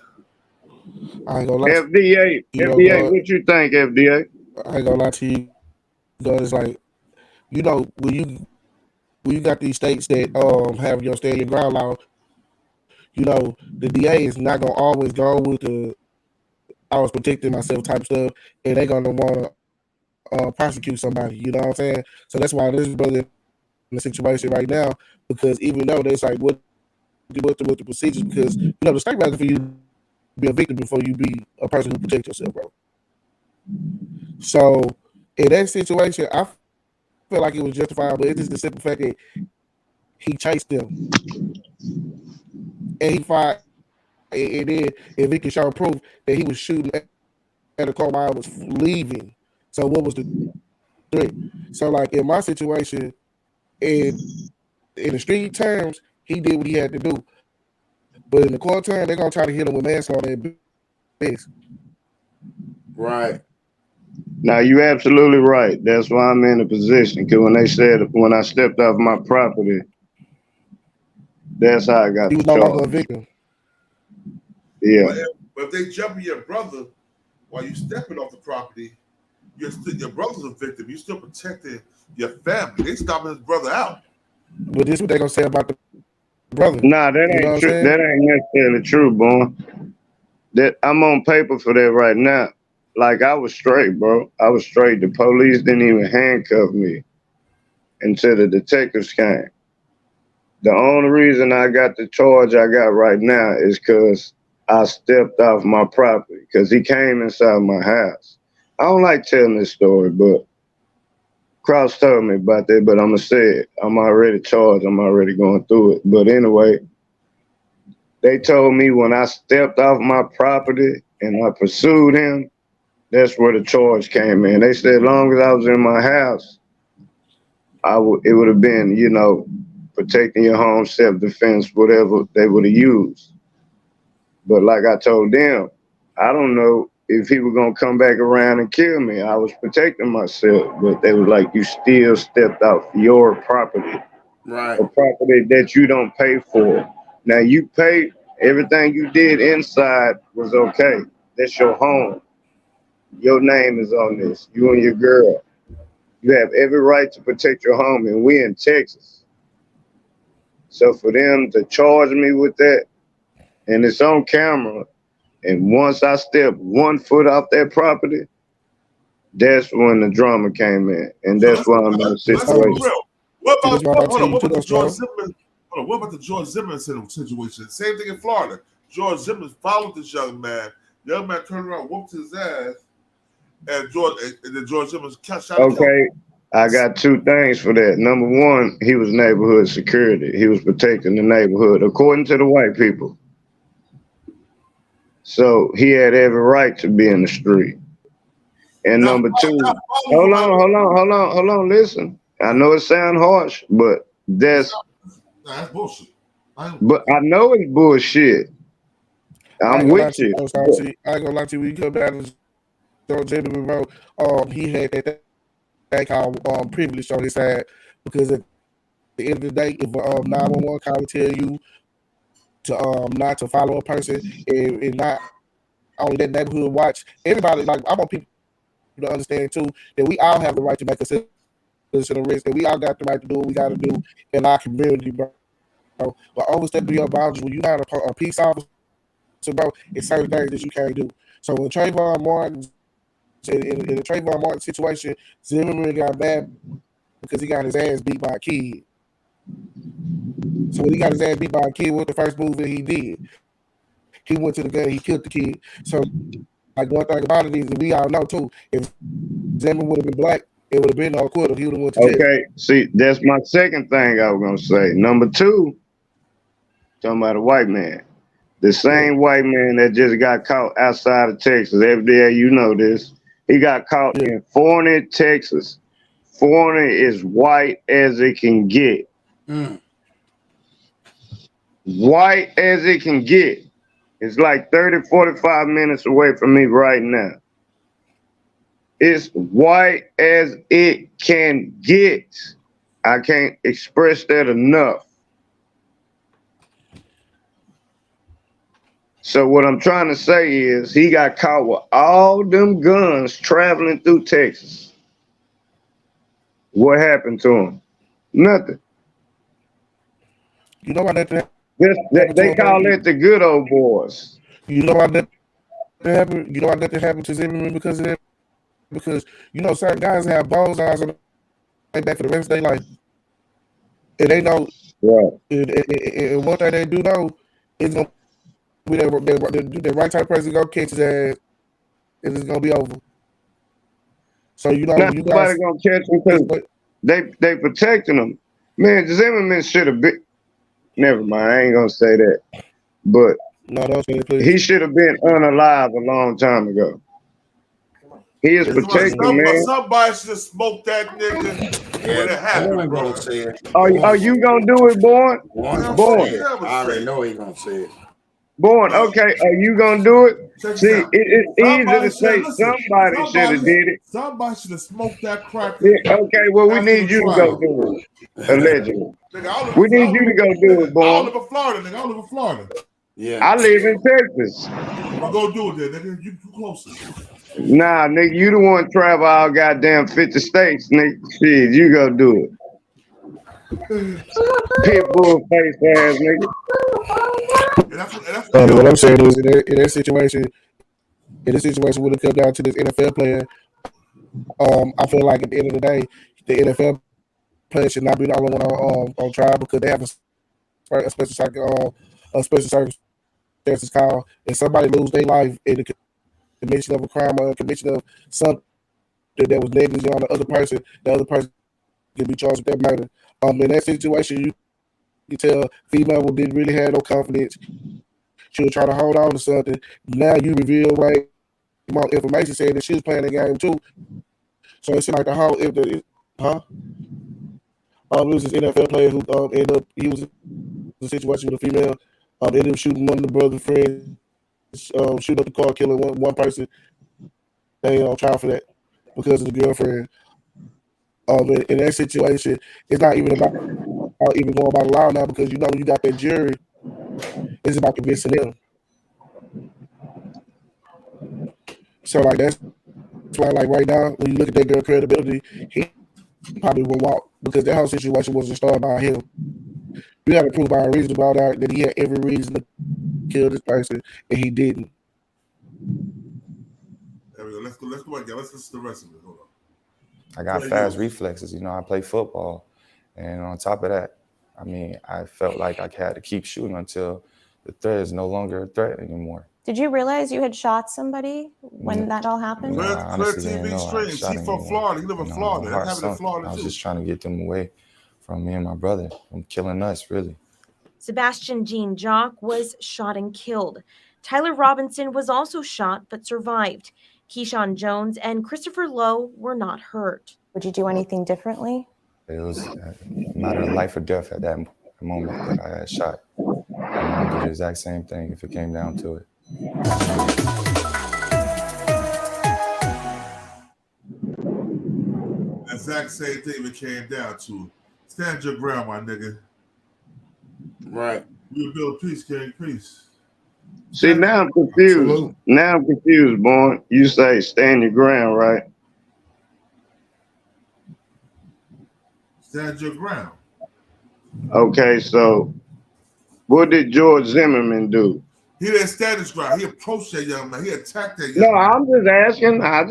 I ain't gonna lie. FDA, what you think, FDA? I ain't gonna lie to you. It's like, you know, when you got these states that have your stand your ground law, you know, the DA is not gonna always go with the I was protecting myself type stuff, and they're gonna want to prosecute somebody. You know what I'm saying? So that's why this brother in the situation right now, because even though there's like what the procedures, because you know the state rather for you to be a victim before you be a person who protects yourself, bro. So in that situation, I feel like it was justified, but it's just the simple fact that he chased them and he fired. And then if he could show proof that he was shooting at a car while I was leaving, so what was the threat? So like in my situation, in the street terms, he did what he had to do. But in the court term, they're gonna try to hit him with manslaughter at best. Right. Now you're absolutely right. That's why I'm in a position. Because when they said when I stepped off my property, that's how I got He was the no charge. longer a victim. Yeah. But if they jumping your brother while you stepping off the property, your brother's a victim. You're still protecting your family. They stopping his brother out. But this is what they're gonna say about the brother. Nah, that ain't true. That ain't necessarily true, boy. That I'm on paper for that right now. Like I was straight, bro. I was straight. The police didn't even handcuff me until the detectives came. The only reason I got the charge I got right now is because I stepped off my property because he came inside my house. I don't like telling this story, but Cross told me about that, but I'm going to say it. I'm already charged. I'm already going through it. But anyway, they told me when I stepped off my property and I pursued him, that's where the charge came in. They said as long as I was in my house, it would have been, you know, protecting your home, self-defense, whatever they would have used. But like I told them, I don't know if he was going to come back around and kill me. I was protecting myself, but they were like, you still stepped off your property. Right. A property that you don't pay for. Now you pay, everything you did inside was okay. That's your home. Your name is on this, you and your girl. You have every right to protect your home, and we in Texas. So for them to charge me with that, and it's on camera, and once I step 1 foot off that property, that's when the drama came in, and that's why I'm in a situation. What about the George Zimmerman? What about the George Zimmerman situation? Same thing in Florida. George Zimmerman followed this young man. The young man turned around, whooped his ass, and then George Zimmerman shot. Okay, I got two things for that. Number one, he was neighborhood security. He was protecting the neighborhood, according to the white people. So he had every right to be in the street. And number two, hold on, listen. I know it sounds harsh, but that's bullshit. But I know it's bullshit. I'm with you. I ain't gonna lie to you. When you come down to Jimmy Monroe, he had that thing called privilege on his side, because at the end of the day, if 911 call to tell you to not to follow a person, and not only that neighborhood watch, everybody, like, I want people to understand too that we all have the right to make a citizen arrest, that we all got the right to do what we got to do in our community, bro. But overstepping your boundaries when you not a peace officer, bro, it's certain things that you can't do. So when Trayvon Martin, in the Trayvon Martin situation, Zimmerman got mad because he got his ass beat by a kid. So when he got his ass beat by a kid, what the first move that he did? He went to the gun, he killed the kid. So, like, one thing about it is, we all know too, if Zimmerman would have been black, it would have been no acquittal. He would have went to jail. Okay, see, that's my second thing I was gonna say. Number two, talking about a white man. The same white man that just got caught outside of Texas. Every day, you know this. He got caught in Forney, Texas. Forney is white as it can get. White as it can get. It's like 30, 45 minutes away from me right now. It's white as it can get. I can't express that enough. So what I'm trying to say is he got caught with all them guns traveling through Texas. What happened to him? Nothing. You know why that they call it the good old boys. You know why that happened? You know why that happened to Zimmerman because of that? Because, you know, certain guys have bones eyes on their back for the rest of their life. And they know, and one thing they do know is going to be the right type of person going to catch his ass, and it's going to be over. So, you know, Nobody going to catch him because they protecting him. Man, Zimmerman should have been, never mind, I ain't going to say that. But he should have been unalive a long time ago. He is protecting, man. Somebody should have smoked that nigga when it happened, bro. Are you gonna do it, Born? Born. I already know he gonna say it. Born, okay, are you gonna do it? See, it's easy to say somebody should have did it. Somebody should have smoked that crack. Yeah, okay, well, we need you to go do it. Allegedly. We need you to go do it, I Born. live in Florida, nigga. I live in Florida. Yeah. I live in Texas. Well, go do it then, nigga. You closer. Nah, nigga, you the one travel all goddamn 50 states, nigga. Shit, you go do it. Pitbull face ass nigga. What I'm saying is, in that situation, when it comes down to this NFL player, I feel like at the end of the day, the NFL player should not be the only one on trial, because they have a special circumstances call, and somebody lose their life in the commission of a crime or a commission of something that was negligent on the other person can be charged with that murder. In that situation, you tell female who didn't really have no confidence, she was trying to hold on to something. Now you reveal right more information saying that she was playing the game too. So it's like the whole it was this NFL player who ended up, he was in a situation with a female, ended up shooting one of the brother friends, shoot up the car, killing one person. They on trial for that because of the girlfriend. In that situation, it's not even about even going by the law now, because you know when you got that jury, it's about convincing them. So like that's why, like, right now, when you look at that girl credibility, he probably will walk, because that whole situation wasn't started by him. We got to prove by a reasonable doubt that he had every reason to kill this person, and he didn't. There we go. Let's go again. Let's listen to the rest of it. Hold on. I got fast reflexes. You know, I play football. And on top of that, I mean, I felt like I had to keep shooting until the threat is no longer a threat anymore. Did you realize you had shot somebody when that all happened? No, I honestly didn't TV know I streams. shot He's from anyone. Florida. He live in You know, Florida. my That heart happened in sunk. Florida I was too. just trying to get them away from me and my brother, from killing us, really. Sebastian Jean Jacques was shot and killed. Tyler Robinson was also shot but survived. Keyshawn Jones and Christopher Lowe were not hurt. Would you do anything differently? It was a matter of life or death at that moment that I had shot. And I would do the exact same thing if it came down to it. Exact same thing it came down to. Stand your ground, my nigga. Right. You build peace, King. Peace. See, now I'm confused. Absolutely. Now I'm confused, boy. You say stand your ground, right? Stand your ground. Okay, so what did George Zimmerman do? He didn't stand his ground. He approached that young man. He attacked that young No, man. I'm just asking. I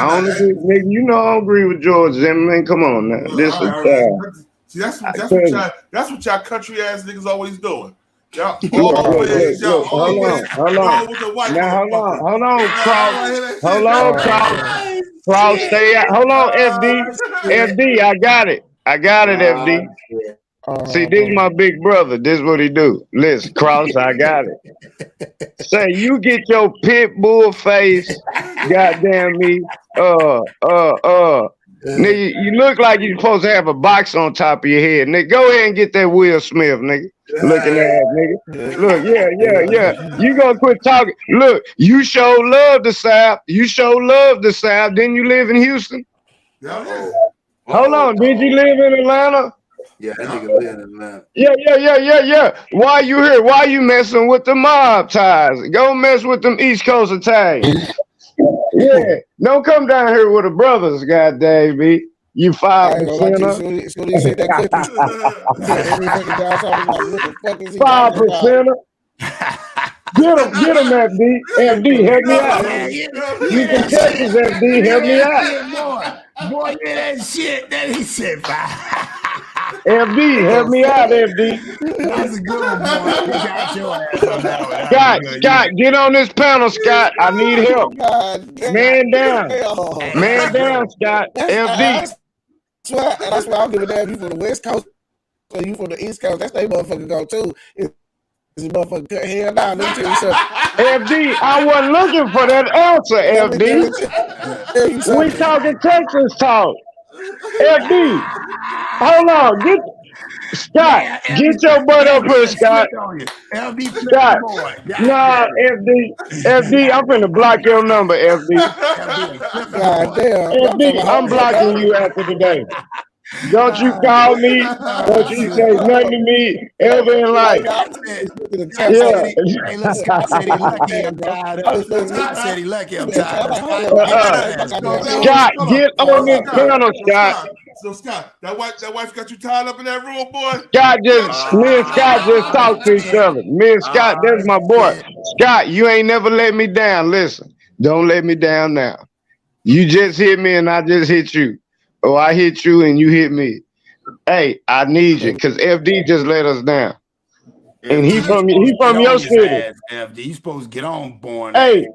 don't agree. Nigga, you know I don't agree with George Zimmerman. Come on now. This is See, that's what y'all country ass niggas always doing. Y'all always hold on. with the white Now hold on, Cross. Hold on, Cross. Cross, stay out. Hold on, FD. FD, I got it, FD. See, this is my big brother. This is what he do. Listen, Cross, I got it. Say, you get your pit bull face, goddamn me, nigga, you look like you're supposed to have a box on top of your head, nigga. Go ahead and get that Will Smith, nigga. Looking ass, nigga. Look, yeah. You gonna quit talking. Look, you show love the South. Didn't you live in Houston? Hold on, did you live in Atlanta? Yeah, that nigga live in Atlanta. Yeah. Why you here? Why you messing with the mob ties? Go mess with them East Coast Italians. Yeah, don't come down here with the brothers, goddamn me. You 5%. 5%. Get him, FD. FD, help me out. You can Texas, FD, help me out. Boy, yeah, that shit that he said. FD, help me out, FD. That's a good one, boy. You got your ass on that one. Scott, get on this panel, Scott. I need help. Man down, Scott. FD. That's why I'm giving that. You from the West Coast or you from the East Coast? That's they motherfucker go too. This motherfucker cut hell down. Let me tell you something. FD, I wasn't looking for that answer, FD. We talking Texas talk. FD, hold on. Scott, get your butt up here, Scott. Scott, nah, FD, I'm finna block your number, FD. God damn. FD, I'm blocking you after today. Don't you call me? Don't you say nothing to me ever in life? Yeah. Hey, look, Scott said he lucky. I'm tired of it. Scott said he lucky. I'm tired of it. Scott, get on this panel, Scott. So Scott, that wife got you tied up in that room, boy. Me and Scott just talk to each other. Me and Scott, that's my boy. Scott, you ain't never let me down. Listen, don't let me down now. You just hit me and I just hit you. Or I hit you and you hit me. Hey, I need you because FD just let us down. And he from your city. FD, you supposed to get on, born. Hey.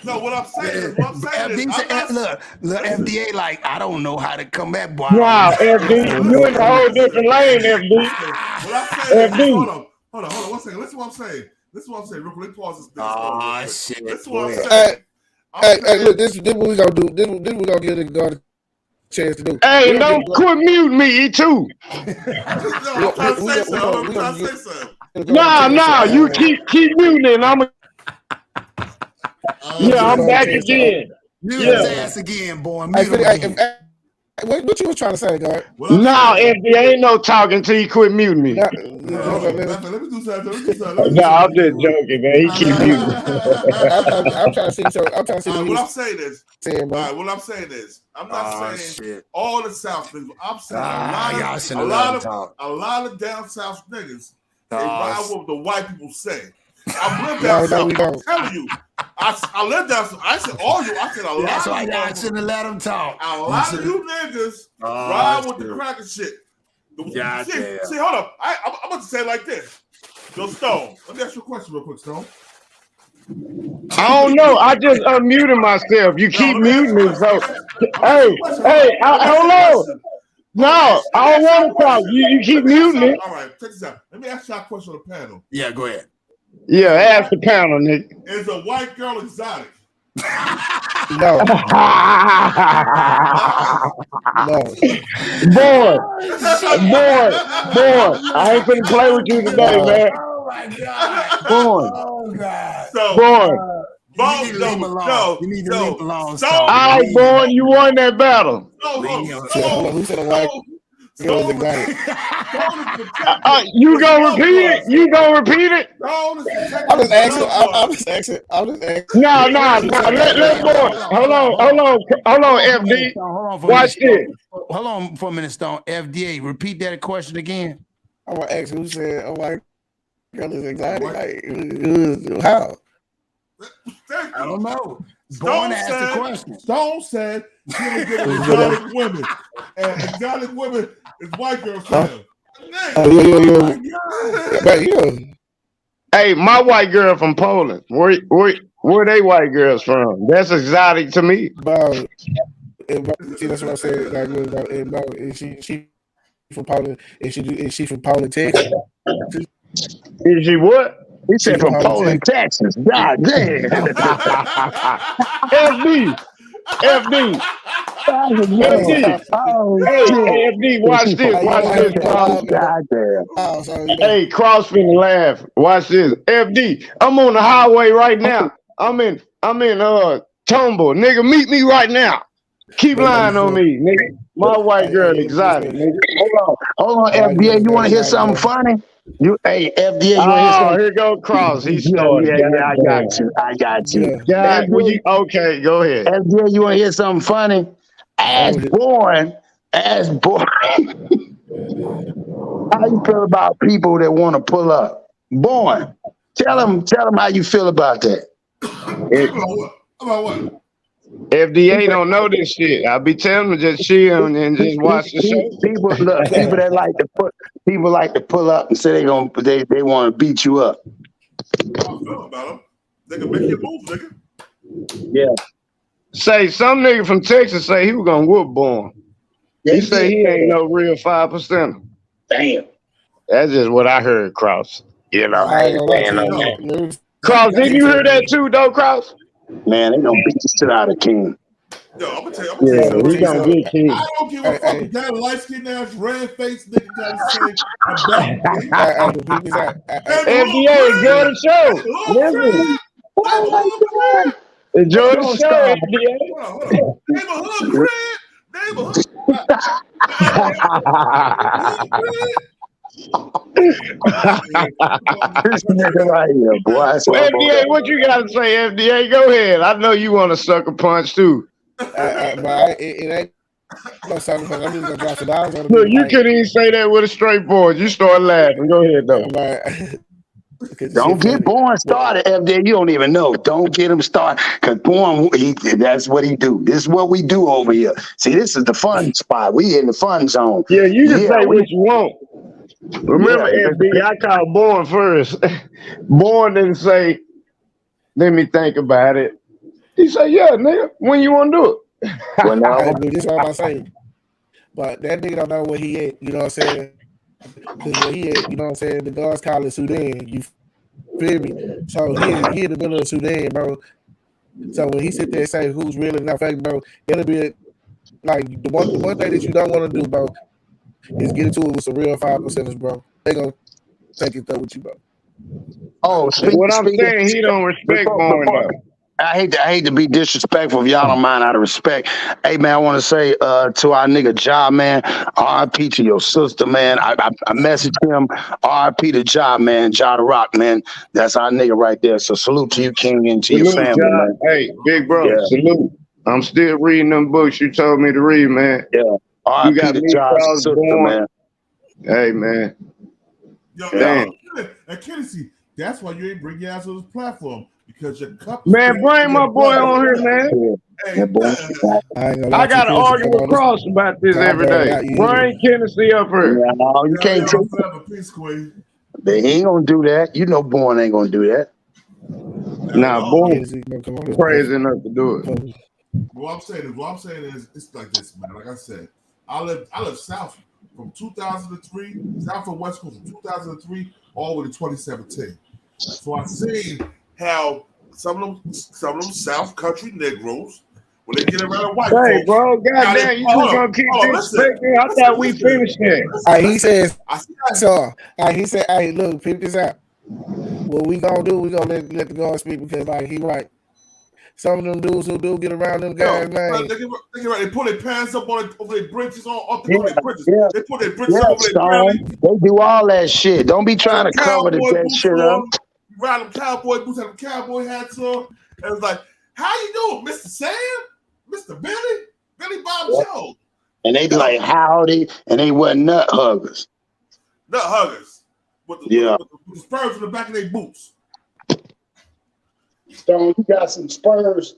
No, what I'm saying is, look, FDA, like, I don't know how to come back, boy. Wow, FD, you in a whole different lane, FD. What I'm saying is, hold on, 1 second. Listen to what I'm saying. Real quick, let me pause this. Oh, shit. Listen what I'm saying. Hey, look, this what we gonna do. This we gonna give the guard a chance to do. Hey, don't quit muting me, too. I'm trying to say something. Nah, you keep muting. I'm back again. Mute his ass again, boy. What you was trying to say, guard? No, FD, ain't no talking till you quit muting me. Let me do something. No, I'm just joking, man. He keep muting. I'm trying to see. I'm trying to see. What I'm saying is, I'm not saying all the South niggas. I'm saying a lot of down South niggas. They ride what the white people say. I live down south. I'm telling you. I live down south. I said all you. I said a lot. That's why I shouldn't have let him talk. A lot of you niggas ride with the cracker shit. See, hold up. I'm about to say it like this. Yo, Stone, let me ask you a question real quick, Stone. I don't know. I just unmuted myself. You keep muting me, so hey, hold on. No, I don't want to talk. You keep muting me. All right, check this out. Let me ask y'all a question on the panel. Yeah, go ahead. Yeah, ask the panel, nigga. Is a white girl exotic? No. No. Boy, I ain't finna play with you today, man. Oh my God. Boy. Oh God. So, boy. You need to leave him alone. You need to leave him alone. All right, boy, you won that battle. Who said a white girl is exotic? You gonna repeat it? You gonna repeat it? I'm just asking. No. Let's boy. Hold on, FD. Watch this. Hold on for a minute, Stone. FDA, repeat that question again. I want to ask who said a white girl is exotic. Like, how? I don't know. Stone asked the question. Stone said she don't get exotic women, and exotic women is white girls. Hey, my white girl from Poland. Where they white girls from? That's exotic to me. Bro, see, that's what I said. Like, she from Poland. Is she from Poland, Texas? Is she what? He said from Poland, Texas. God damn. FD. Hey, FD, watch this. God damn. Hey, Cross finna laugh. Watch this. FD, I'm on the highway right now. I'm in Tombo. Nigga, meet me right now. Keep lying on me, nigga. My white girl exotic, nigga. Hold on, FDA. You want to hear something funny? Hey, FDA, you want to hear something? Here go Cross. He started. Yeah, I got you. God, okay, go ahead. FDA, you want to hear something funny? As born. How you feel about people that want to pull up? Born. Tell them how you feel about that. About what? FDA don't know this shit. I be telling them just chill and just watch the show. People that like to pull up and say they want to beat you up. They can make you move, nigga. Yeah. Say some nigga from Texas say he was gonna whoop Born. He say he ain't no real 5%. Damn. That's just what I heard, Cross. You know, I ain't saying no that. Cross, did you hear that too, though, Cross? Man, they gonna beat the shit out of King. Yo, I'm gonna tell you he gonna get King. I don't give a fuck. That light skinned ass, red faced nigga trying to say I'm back. FDA, enjoy the show. Listen. Enjoy the show, FDA. Neighborhood Cred. Neighborhood. This nigga right here, boy. FDA, what you gotta say, FDA? Go ahead. I know you want a sucker punch too. But it ain't no sucker punch. I'm just gonna drop some dollars on the Look, you couldn't even say that with a straight voice. You start laughing. Go ahead, though. Don't get Born started, FD. You don't even know. Don't get him started. Because Born, that's what he do. This is what we do over here. See, this is the fun spot. We in the fun zone. Yeah, you can say what you want. Remember, FD, I called Born first. Born didn't say, let me think about it. He said, yeah, nigga, when you want to do it? Well, no, this is all I'm saying. But that nigga don't know where he at. You know what I'm saying? Because where he at, you know what I'm saying? The guards call it Sudan. You feel me? So he in the middle of Sudan, bro. So when he sit there and say who's real and not fake, bro, it'll be like the one thing that you don't want to do, bro, is get into it with some real 5%ers, bro. They gonna take it though with you, bro. Oh, what I'm saying, he don't respect Born though. I hate to be disrespectful if y'all don't mind out of respect. Hey man, I want to say to our nigga Ja, man, RIP to your sister, man. I messaged him, RIP to Ja, man, Ja the Rock, man. That's our nigga right there. So salute to you, King, and to your family, Ja. man. Hey, big bro, salute. I'm still reading them books you told me to read, man. Yeah. You got me Ja's sister, man. Hey, man. Yo, damn. And Kennedy, that's why you ain't bring your ass on this platform. Because your cup. Man, bring my boy on here, man. I got to argue with Cross about this every day. Bring Kennedy up here. Yeah, no, you can't take that. They ain't gonna do that. You know Born ain't gonna do that. Nah, boy, crazy enough to do it. What I'm saying is, it's like this, man. Like I said, I live south from 2003, south from West Coast from 2003 all the way to 2017. So I seen how some of them South Country Negroes, when they get around white Hey, folks, bro, goddamn, you just gonna keep disrespecting? I thought we finished that. He says, so he said, hey, look, peep this out. What we gonna do, we gonna let the God speak because like he right. Some of them dudes who do get around them guys, man. They pull their pants up on over their britches on Yeah, their britches. yeah. They put their britches Yeah, up over their Stone. belly. They do all that shit. Don't be trying to cover Cowboy that boots shit up. on. You ride them cowboy boots, have them cowboy hats on. And it's like, how you doing, Mr. Sam? Mr. Billy Bob Jones. And they be like, howdy, and they wear nut huggers. Nut huggers. With the spurs in the back of their boots. Stone, you got some spurs.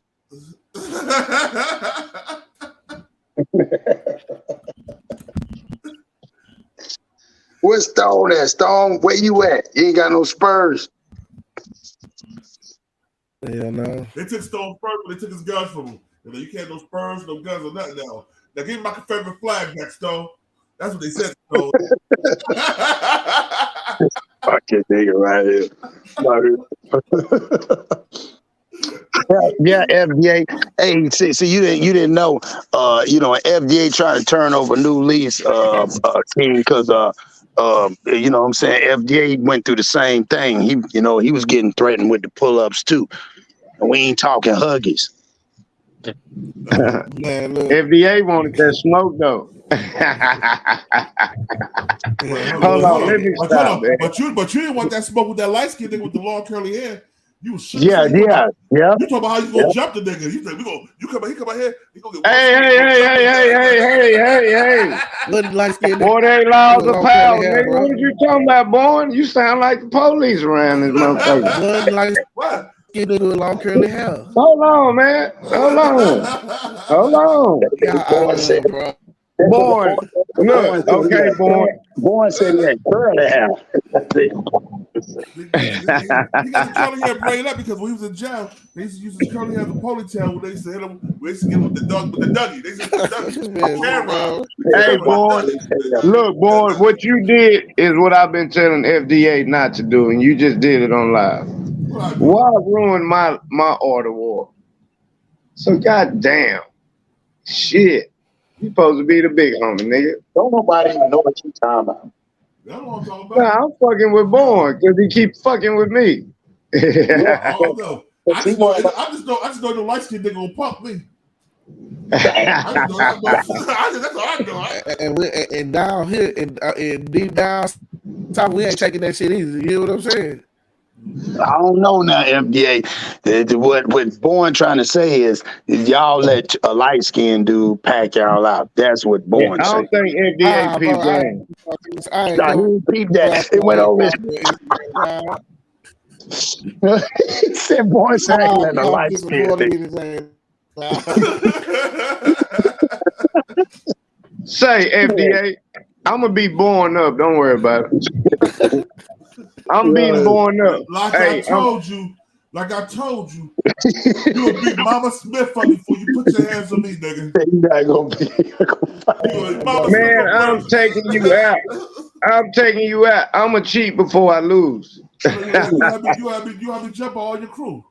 Where's Stone at? Stone, where you at? You ain't got no spurs. Yeah, no. They took Stone first, but they took his guns from him. Like, you can't have no spurs, no guns, or nothing now. Now give me my Confederate flag back, Stone. That's what they said, Stone. Fucking nigga right here. Yeah, FDA. Hey, see, you didn't know. FDA trying to turn over new lease, King, because you know what I'm saying. FDA went through the same thing. He was getting threatened with the pull-ups too. And we ain't talking huggies. Man, look. FDA wanted that smoke though. Hold on, let me stop, man. But you didn't want that smoke with that light skin nigga with the long curly hair. You was shit. Yeah. You talking about how you gonna jump the nigga? You think he come out here? He gonna get Hey. Boy, they laws of power, nigga. What are you talking about, boy? You sound like the police around this motherfucker. What? Get into a long curly hair. Hold on, man. Hold on. Born. Look, okay, Born. Born said he had curly hair. He got the curly hair braided up because when he was in jail, they used to use his curly hair as a ponytail when they used to hit him. We used to get him with the Dougie. They used to hit the Hey, boy. Look, boy, what you did is what I've been telling FDA not to do, and you just did it on live. Why ruin my order war? So goddamn. Shit. You supposed to be the big homie, nigga. Don't nobody even know what you talking about. Nah, I'm fucking with Born because he keep fucking with me. I just know the light skinned nigga gonna pump me. That's all I know. And down here, and deep down south, we ain't taking that shit easy. You know what I'm saying? I don't know now, FDA. What Born trying to say is y'all let a light skinned dude pack y'all out. That's what Born I don't think FDA peeped that. Nah, he peeped that. It went over his. Said Born said I ain't letting a light skinned dude. Say, FDA, I'm going to be born up. Don't worry about it. I'm being born up. Like I told you, you a big Mama Smith for me before you put your hands on me, nigga. You're not gonna be. Man, I'm taking you out. I'm a cheat before I lose. You have me jump on all your crew.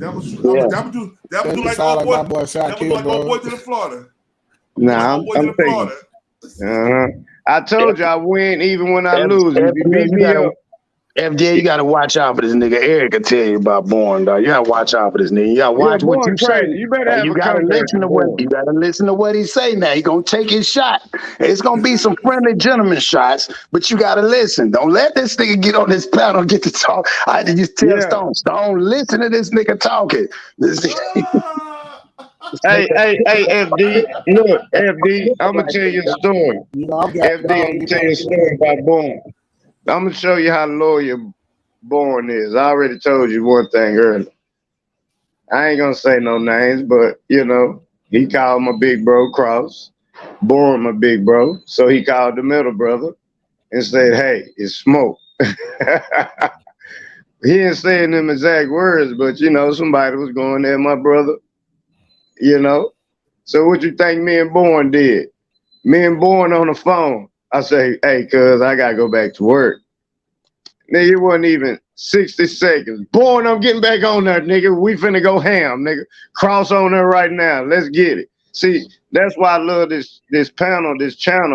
That would do like old boy to the Florida. Nah, I'm taking. I told you I win even when I lose. If you beat me up. FDA, you gotta watch out for this nigga. Eric can tell you about Born, dog. You gotta watch out for this nigga. You gotta watch what you say. You better have you gotta listen to what he say now. He gonna take his shot. It's gonna be some friendly gentleman shots, but you gotta listen. Don't let this nigga get on this panel and get to talk. I had to just tell Stone, listen to this nigga talking. Hey, FD. Look, FD, I'm gonna tell you a story. FD, I'm gonna tell you a story about Born. I'm gonna show you how loyal Born is. I already told you one thing earlier. I ain't gonna say no names, but you know, he called my big bro Cross, Born my big bro. So he called the middle brother and said, "Hey, it's Smoke." He didn't say in them exact words, but you know, somebody was going there, my brother. You know. So what you think me and Born did? Me and Born on the phone. I say, hey, cuz I gotta go back to work. Nigga, it wasn't even 60 seconds. Born, I'm getting back on there, nigga. We finna go ham, nigga. Cross on there right now. Let's get it. See, that's why I love this channel,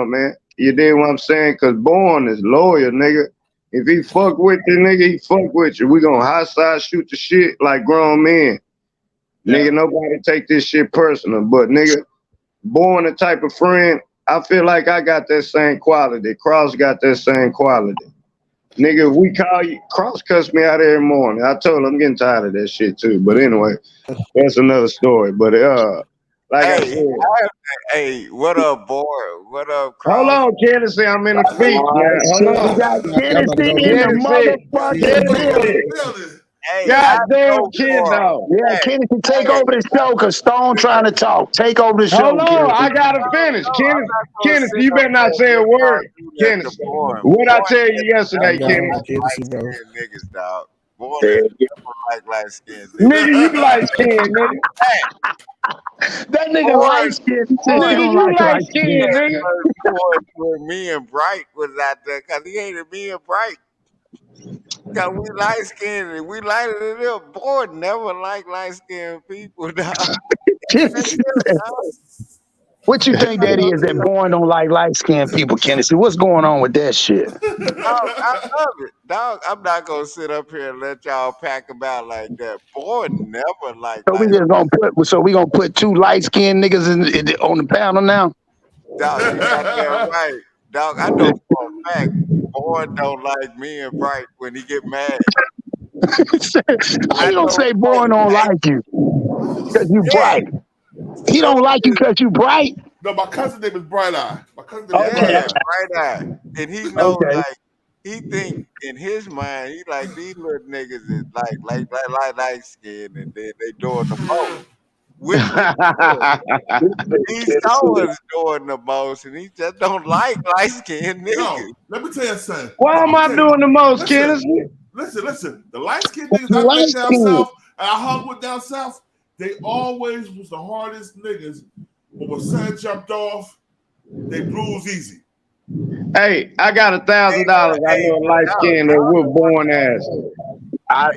man. You dig what I'm saying? Cause Born is loyal, nigga. If he fuck with you, nigga, he fuck with you. We gonna high side shoot the shit like grown men. Yeah. Nigga, nobody take this shit personal. But nigga, Born the type of friend, I feel like I got that same quality. Cross got that same quality. Nigga, we call you, Cross cuss me out every morning. I told him I'm getting tired of that shit too. But anyway, that's another story. But like I said. Hey, what up, boy? What up, Cross? Hold on, Kennedy, I'm in the speech, man. Hold on. We got Kennedy in the motherfucking building. Hey, goddamn kid dog. Yeah, Kennedy, take over the show because Stone trying to talk. Take over the show. Hold on, I gotta finish. Kennedy, you better not say a word. Kennedy, what I tell you yesterday, Kennedy? Niggas, dog. Boy, like light skinned. Nigga, you light skinned, nigga. That nigga light skinned. Nigga, you light skinned, nigga. Where me and Bright was out there, cause he hated me and Bright. Cause we light skinned and we lighted it up. Boy, never like light skinned people, dog. What you think that is that Born don't like light skinned people, Kennedy? What's going on with that shit? Dog, I love it. Dog, I'm not gonna sit up here and let y'all pack them out like that. Boy, never like So we just gonna put two light skinned niggas on the panel now? Dog, you got that right. Dog, I know for a fact, Boy don't like me and Bright when he get mad. How you don't say Born don't like you? Because you bright. He don't like you because you bright? No, my cousin name is Bright Eye. My cousin name is Bright Eye. And he knows like he think in his mind, he like these little niggas is like skin and then they doing the most. Which he saw us doing the most and he just don't like light skinned niggas. Yo, let me tell you something. Why am I doing the most, Kennedy? Listen. The light skinned niggas I met down south and I hung with down south, they always was the hardest niggas. But when sun jumped off, they bruise easy. Hey, I got $1,000. I know a light skinned that whoop Born ass. I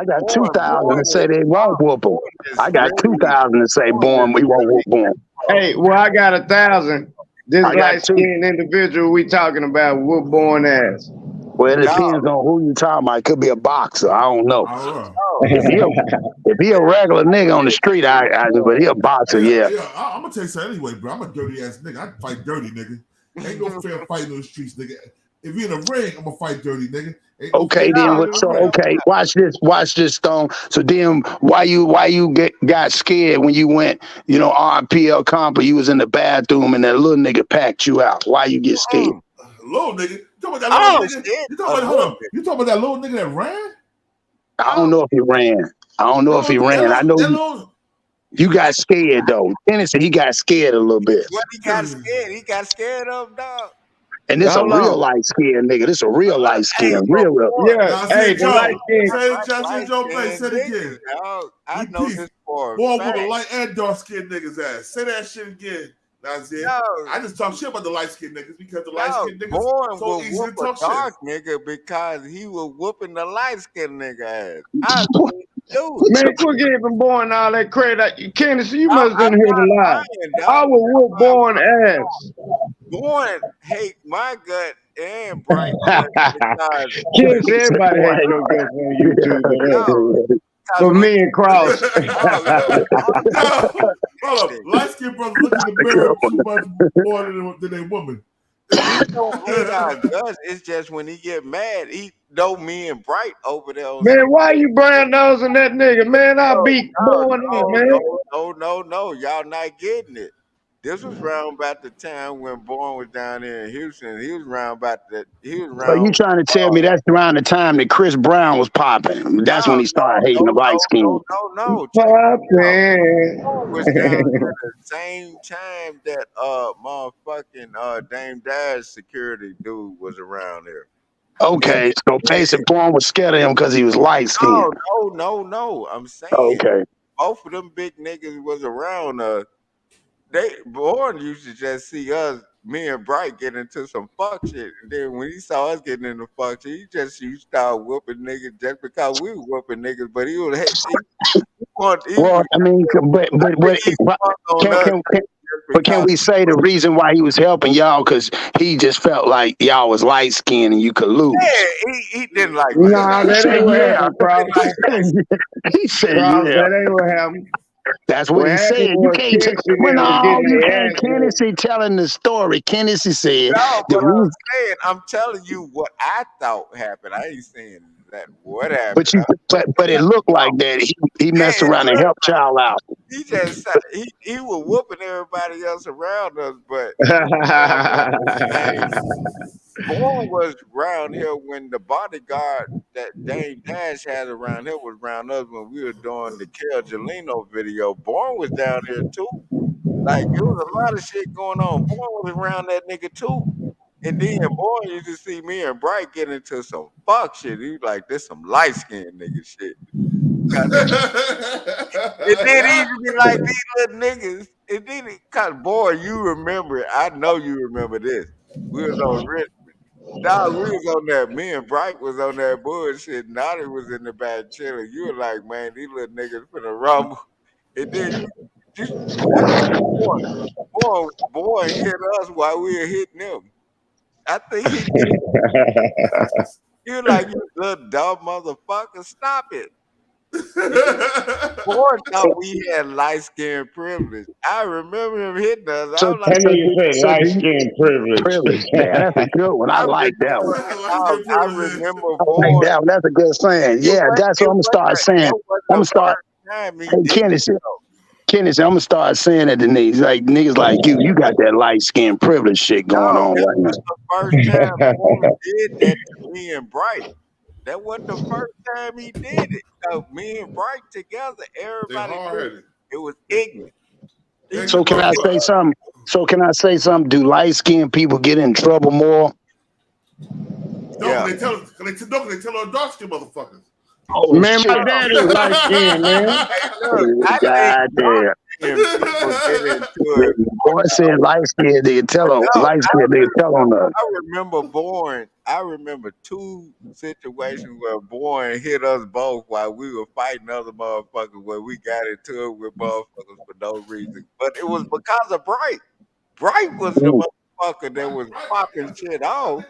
got 2,000 to say they won't whoop them. I got 2,000 to say Born we won't whoop Born. Hey, well I got 1,000. This light skinned individual we talking about whoop Born ass. Well, it depends on who you talking about. It could be a boxer. I don't know. If he a regular nigga on the street, but he a boxer, yeah. I'm gonna tell you something anyway, bro. I'm a dirty ass nigga. I fight dirty, nigga. Ain't no fair fighting in the streets, nigga. If you're in a ring, I'm gonna fight dirty, nigga. Okay, then watch this, Stone. So then why you got scared when you went, RPL comp, you was in the bathroom and that little nigga packed you out? Why you get scared? Little nigga? You talking about that little nigga? You talking about that little nigga that ran? I don't know if he ran. I know you got scared though. Dennis said he got scared a little bit. What he got scared? He got scared of, dog. And this a real light skin nigga. This a real light skin. Real. Yeah. Hey, the light skin. Say it again. I know this for Boy, with a light and dark skinned niggas ass. Say that shit again. I just talk shit about the light skinned niggas because the light skinned niggas Born so easy to talk dark shit. Nigga because he was whooping the light skinned nigga ass. Man, quit giving Born all that credit. Kennedy, you must have been here to lie. I will whoop Born ass. Born hate my gut and Bright. Kennedy, everybody hates your guts on YouTube. For me and Cross. Light skinned brothers look in the mirror too much more than a woman. He don't hate our guts. It's just when he get mad, he know me and Bright over there. Man, why you brown nosing that nigga? Man, I'll beat Born up, man. No. Y'all not getting it. This was round about the time when Born was down here in Houston. He was round about that. So you trying to tell me that's around the time that Chris Brown was popping? That's when he started hating the light skin. No. Popping. Was down here the same time that motherfucking Dame Dash security dude was around here. Okay, so Basic Born was scared of him because he was light skinned. No. I'm saying Okay. both of them big niggas was around Born used to just see us, me and Bright, get into some fuck shit. And then when he saw us getting into fuck shit, he just used to start whooping niggas just because we were whooping niggas. But he was Well, I mean, but can we say the reason why he was helping y'all because he just felt like y'all was light skinned and you could lose? Yeah, he didn't like that. Nah, that ain't what happened, Cross. He said, Cross, yeah. that ain't what happened. That's what he said. You can't tell. You can't. Kennedy telling the story. Kennedy said No, the but I'm reason. saying, I'm telling you what I thought happened. I ain't saying that what happened. But it looked like that. He messed around and helped y'all out. He just he was whooping everybody else around us, but Born was around here when the bodyguard that Dame Dash had around here was around us when we were doing the Kel Gelino video. Born was down here too. Like it was a lot of shit going on. Born was around that nigga too. And then Born used to see me and Bright get into some fuck shit. He was like, this some light skinned nigga shit. And then he used to be like, these little niggas. And then cause boy, you remember it. I know you remember this. We was on Richmond. Nah, we was on that. Me and Bright was on that bullshit. Naughty was in the back chilling. You were like, man, these little niggas finna rumble. And then boy hit us while we were hitting them. I think he was like, you little dumb motherfucker, stop it. Boy thought we had light skin privilege. I remember him hitting us. I was like, light skin privilege. Man, that's a good one. I like that one. I remember I like that one. That's a good saying. Yeah, that's what I'm gonna start saying. I'm gonna start. Hey, Kennedy, I'm gonna start saying that to niggas like you got that light skin privilege shit going on right now. That was the first time Boy did that to me and Bright. That wasn't the first time he did it. So me and Bright together, everybody knew it was ignorant. So can I say something? Do light skinned people get in trouble more? No, they tell our dark skinned motherfuckers. Oh, man, shit. my dad is light skinned, man. God damn. Boy said light skinned nigga tell on light skinned nigga tell on us. I remember two situations where Bourne hit us both while we were fighting other motherfuckers where we got into it with motherfuckers for no reason. But it was because of Bright. Bright was the motherfucker that was popping shit off.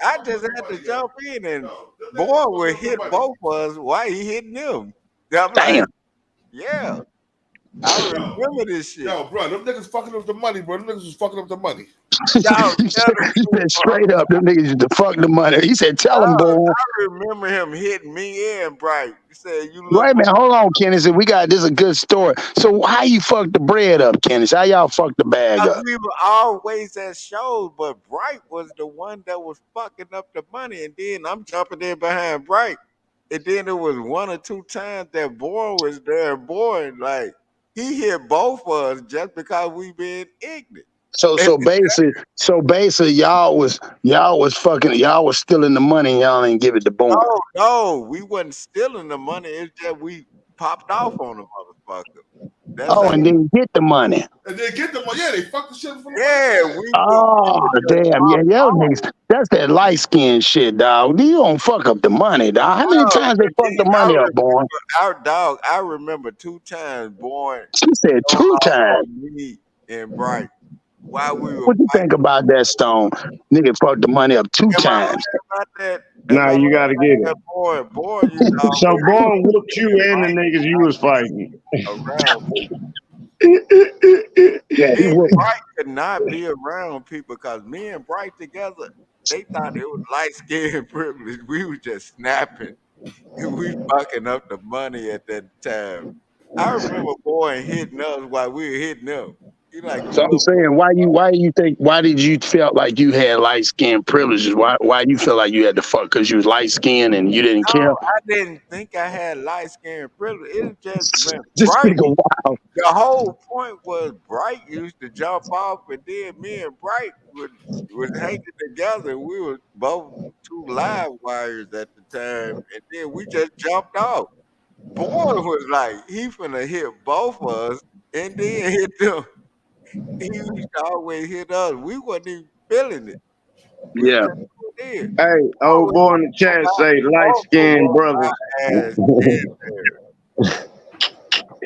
I just had to jump in and Bourne would hit both of us while he hitting them. I'm like, yeah. I remember this shit. Yo, bro, them niggas fucking up the money, bro. Them niggas was fucking up the money. He said straight up, them niggas used to fuck the money. He said, tell him, boy. I remember him hitting me and Bright. He said, you look. Wait a minute, hold on, Kennedy. This is a good story. So how you fucked the bread up, Kennedy? How y'all fucked the bag up? We were always at shows, but Bright was the one that was fucking up the money. And then I'm jumping in behind Bright. And then it was one or two times that Bourne was there. And Bourne, like, he hit both of us just because we been ignorant. So basically, y'all was stealing the money and y'all ain't give it to Bourne. No, we wasn't stealing the money. It's just we popped off on the motherfucker. That's and then get the money. And then get the money. Yeah, they fucked the shit for the money. Damn. Yeah, y'all niggas. That's that light skin shit, dog. You don't fuck up the money, dog. How many times they fucked the money up, Bourne? I remember 2 times, Bourne. She said 2 times. Me and Bright. While we were what you think about that, Stone? Nigga fucked the money up 2 times. Nah, you gotta get it. Boy, so Bourne whooped you and the niggas you was fighting. Me and Bright could not be around people because me and Bright together, they thought it was light skin privilege. We was just snapping. We fucking up the money at that time. I remember Boy hitting us while we were hitting them. So I'm saying, why did you feel like you had light skin privileges? Why you feel like you had to fuck because you was light skinned and you didn't care? I didn't think I had light skin privilege. It's just Bright. The whole point was Bright used to jump off, and then me and Bright was hanging together. We were both two live wires at the time, and then we just jumped off. Boy was like, he finna hit both of us, and then hit them. He used to always hit us. We wasn't even feeling it. We Yeah. just did. Hey, old boy in the chat say light skinned brothers.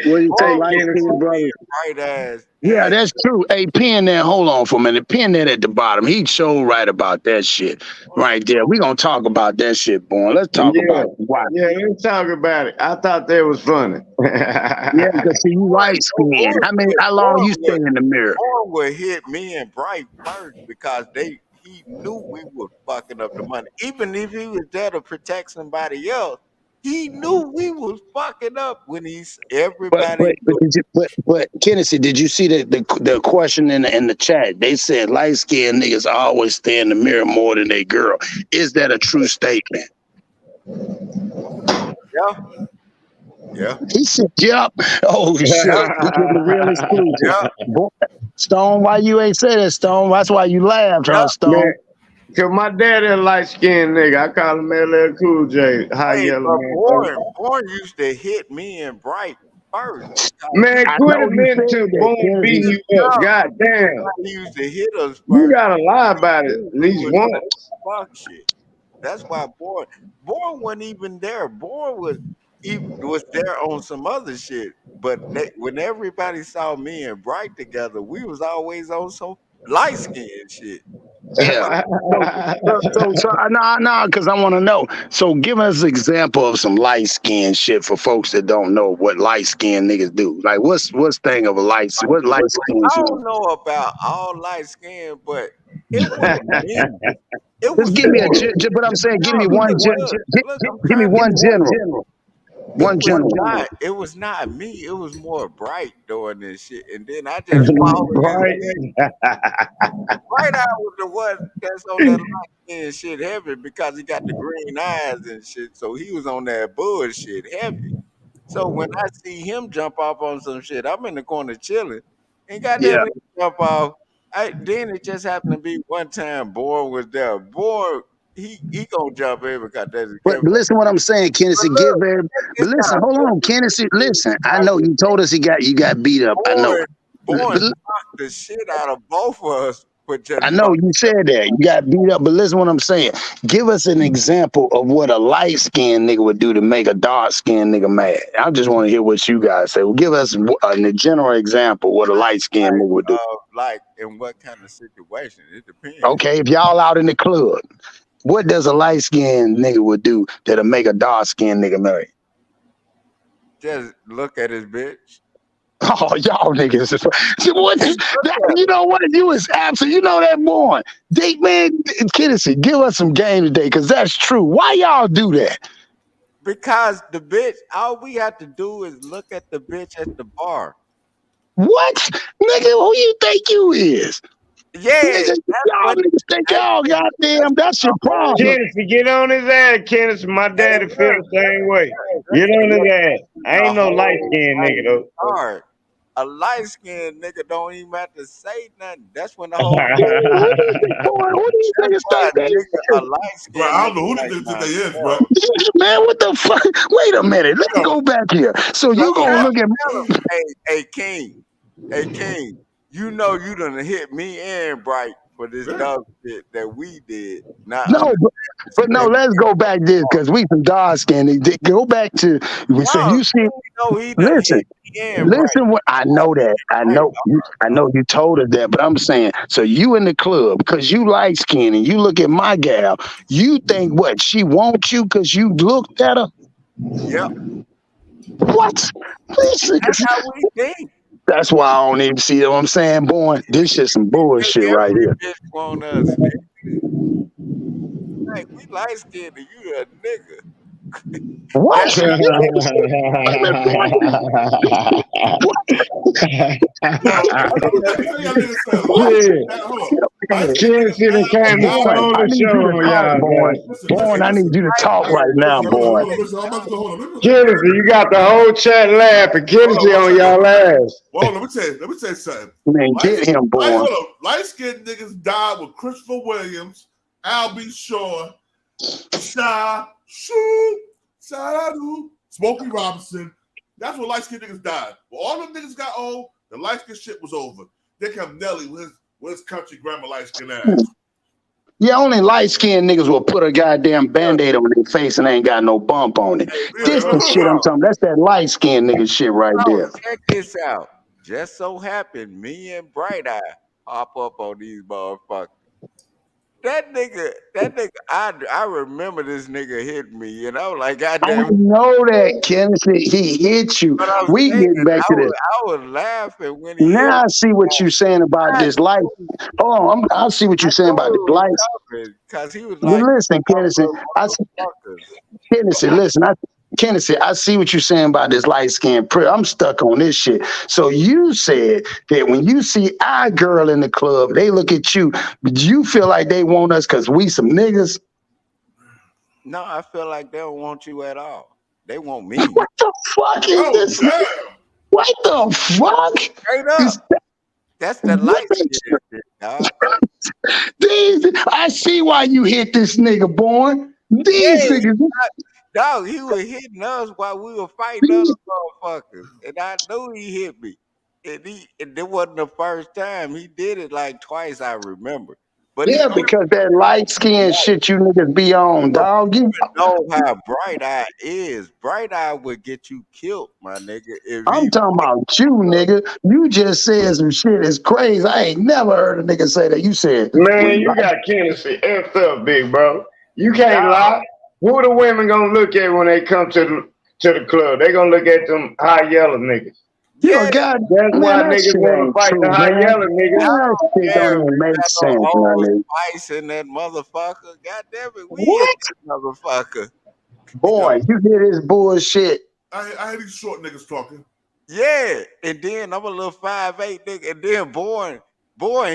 What do you say, Boy, light skinned brothers? Right ass. Yeah, that's true. Hey, pin that. Hold on for a minute. Pin that at the bottom. He showed right about that shit right there. We gonna talk about that shit, boy. Let's talk about it. Why? Yeah, let's talk about it. I thought that was funny. Yeah, because see, you light skinned. How long you stay in the mirror? Boy would hit me and Bright first because he knew we were fucking up the money. Even if he was there to protect somebody else, he knew we was fucking up when everybody. But Kennedy, did you see the question in the chat? They said light skinned niggas always stay in the mirror more than they girl. Is that a true statement? Yeah. Yeah. He said, "Yep." Oh shit! We getting the real exclusive. Boy, Stone, why you ain't say that, Stone? That's why you laughed, huh, Stone? Man, cause my daddy a light skinned nigga. I call him LL Cool J. High yellow man. Born used to hit me and Bright first. Man, quit admitting to Born beating you up. God damn. He used to hit us first. You gotta lie about it at least once. Fuck shit. That's why Born wasn't even there. Born was there on some other shit. But when everybody saw me and Bright together, we was always on some light skinned shit. Yeah. So nah, because I want to know. So give us an example of some light skin shit for folks that don't know what light skin niggas do. Like what's thing of a light skin? What light skin? I don't know about all light skin, but it wasn't me. Just give me but I'm saying give me one give me one general. One general. It was not me. It was more Bright doing this shit, and then I just followed Bright. Bright out was the one that's on that light skin shit heavy because he got the green eyes and shit. So he was on that bullshit heavy. So when I see him jump off on some shit, I'm in the corner chilling, and goddamn it jump off. Then it just happened to be one time Boy was there. Boy, he gonna jump in because that's. But listen, what I'm saying, Kennedy, but listen, hold on, Kennedy, listen. I know you told us you got beat up. I know. Boy knocked the shit out of both of us. I know you said that you got beat up, but listen, what I'm saying. Give us an example of what a light skinned nigga would do to make a dark skinned nigga mad. I just want to hear what you guys say. Well, give us a general example what a light skinned nigga would do. Like in what kind of situation? It depends. Okay, if y'all out in the club. What does a light skinned nigga would do that'll make a dark skinned nigga marry? Just look at his bitch. Oh, y'all niggas. You know what? You is absolute. You know that boy. Date man, Kennedy, give us some game today, because that's true. Why y'all do that? Because the bitch, all we have to do is look at the bitch at the bar. What? Nigga, who you think you is? Yeah, y'all niggas think y'all goddamn, that's your problem. Kennedy, get on his ass, Kennedy. My daddy feel the same way. Get on his ass. I ain't no light skinned nigga though. A light skinned nigga don't even have to say nothing. That's when the whole who do you think is a light skinned. Bro, I don't know who the think they is, bro. Man, what the fuck? Wait a minute. Let's go back here. So you gonna look at me? Hey, King. Hey, King. You know you done hit me and Bright for this dumb shit that we did. No, but no, let's go back this because we some dark skinned. Go back to so you see. Listen. What I know that I know you told her that, but I'm saying so you in the club because you light skinned and you look at my gal. You think what she wants you because you looked at her? Yep. What? Listen, that's how we think. That's why I don't even see what I'm saying, boy. This shit some bullshit right here. Bitch want us, like we light skinned and you a nigga. What? Kennedy done came and stole I the need show you to on talk, y'all, Born. man. Born, I need you to talk right now, Born. I'm about to go. Hold on. Kennedy, you got the whole chat laughing. Kennedy on y'all ass. Well, let me tell you something. Man, get him, Born. Light-skinned niggas died with Christopher Williams, Albie Shaw, Shy, Shoo, Smokey Robinson. That's when light-skinned niggas died. When all them niggas got old, the light-skinned shit was over. Then come Nelly with his country grammar light-skinned ass. Yeah, only light-skinned niggas will put a goddamn Band-Aid on their face and ain't got no bump on it. This the shit I'm talking. That's that light-skinned nigga shit right there. Check this out. Just so happened, me and Bright Eye hop up on these motherfuckers. That nigga, I remember this nigga hit me, and I was like, I goddamn. know that, Kenneth. He hit you. But I'm We saying, get back to this. I was laughing when he hit Now I me. see what you're saying about this light. Oh, I see what you're saying about this light. Because he was like, Listen, Kenneth, I see what you're saying about this light skin. I'm stuck on this shit. So you said that when you see our girl in the club, they look at you. Do you feel like they want us because we some niggas? No, I feel like they don't want you at all. They want me. What the fuck is this? What the fuck? Straight up. That's the light skin shit, dog. I see why you hit this nigga, Born. These niggas. Dog, he was hitting us while we were fighting other motherfuckers. And I knew he hit me. And it wasn't the first time. He did it like twice, I remember. But yeah, because that light skin shit you niggas be on, dog. You know how Bright Eye is. Bright Eye would get you killed, my nigga. I'm talking about you, nigga. You just said some shit is crazy. I ain't never heard a nigga say that. You said, man, you got Kennedy effed up, big bro. You can't lie. Who the women gonna look at when they come to the club? They gonna look at them high yellow niggas. Yeah, God, that's man, why that niggas shit want to ain't fight true, the high man. yellow niggas. That shit don't even make sense, my nigga. Spice in that motherfucker. God damn it, we What? in that motherfucker. Boy, you hear this bullshit. I hear these short niggas talking. Yeah, and then I'm a little 5'8" nigga, and then Born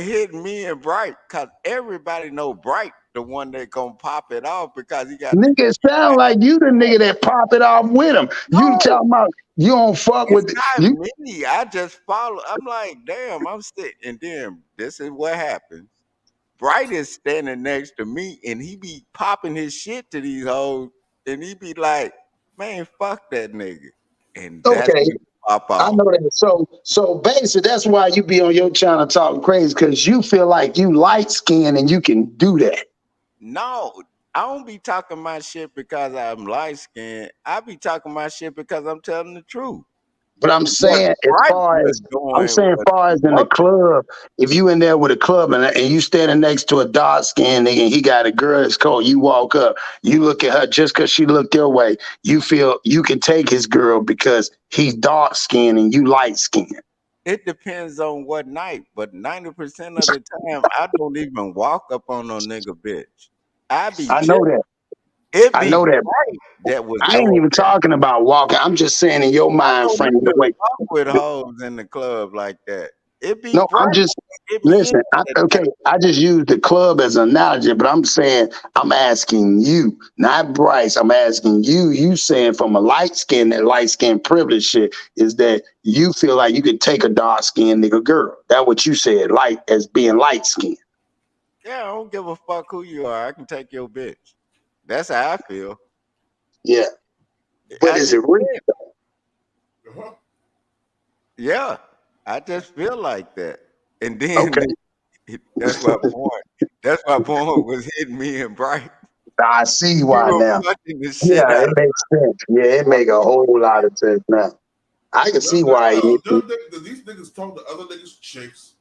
hitting me and Bright, cause everybody know Bright the one that gonna pop it off because he got Nigga, it sound like you the nigga that pop it off with him. You talking about you don't fuck with not me. I just follow. I'm like, damn, I'm sick. And then this is what happens. Bright is standing next to me, and he be popping his shit to these hoes, and he be like, man, fuck that nigga. And that's okay. when he pop off. I know that. So basically, that's why you be on your channel talking crazy because you feel like you light skinned and you can do that. No, I don't be talking my shit because I'm light skinned. I be talking my shit because I'm telling the truth. But I'm saying, as far as in the club, if you in there with a club and you standing next to a dark skinned nigga and he got a girl that's cold, you walk up, you look at her just because she looked your way, you feel you can take his girl because he's dark skinned and you light skinned. It depends on what night, but 90% of the time, I don't even walk up on no nigga bitch. I know that. I know that. That was I ain't even talking about walking. I'm just saying in your mind frame the way. Walk with hoes in the club like that. It be no, I'm just listen. I just used the club as an analogy, but I'm saying I'm asking you, not Bryce. I'm asking you. You saying from a light skin privilege shit is that you feel like you could take a dark skinned nigga girl. That what you said, light as being light skinned. Yeah, I don't give a fuck who you are. I can take your bitch. That's how I feel. Yeah. But is it real? Yeah. I just feel like that. And then that's my point. That's my point was hitting me and Bright. I see why now. Yeah, it makes sense. Yeah, it make a whole lot of sense now. I can see why. These niggas talk to other niggas' chicks.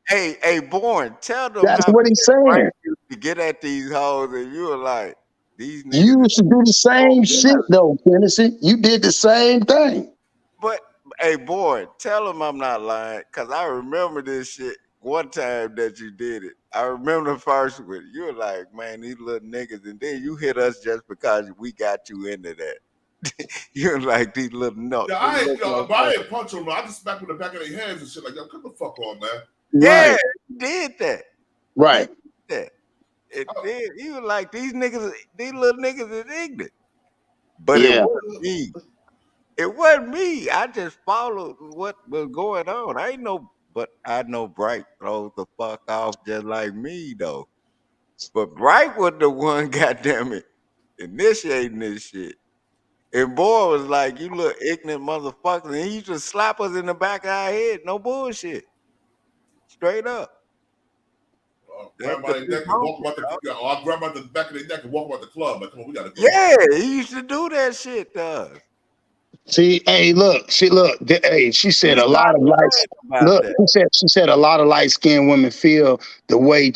Hey, Born, tell them that's what he's saying. To get at these hoes, and you were like, these niggas. You used to do the same shit though, Tennessee. You did the same thing. But hey, Born, tell them I'm not lying, cause I remember this shit one time that you did it. I remember the first one. You were like, man, these little niggas, and then you hit us just because we got you into that. You're like these little Yeah, I ain't punch them. I just smack with the back of their hands and shit like that. Come the fuck on, man. Yeah, did that. Right. He did that. And then he was like, these little niggas is ignorant. But it Yeah. wasn't me. It wasn't me. I just followed what was going on. But I know Bright throws the fuck off just like me though. But Bright was the one, goddamn it, initiating this shit. And boy was like, you little ignorant motherfuckers. And he used to slap us in the back of our head. No bullshit. Straight up. Grab my neck and walk about I'll grab out the back of their neck and walk about the club. Like, come on, we gotta go. Yeah, he used to do that shit to us. See, hey, look. Hey, she said a lot of she said a lot of light skinned women feel that way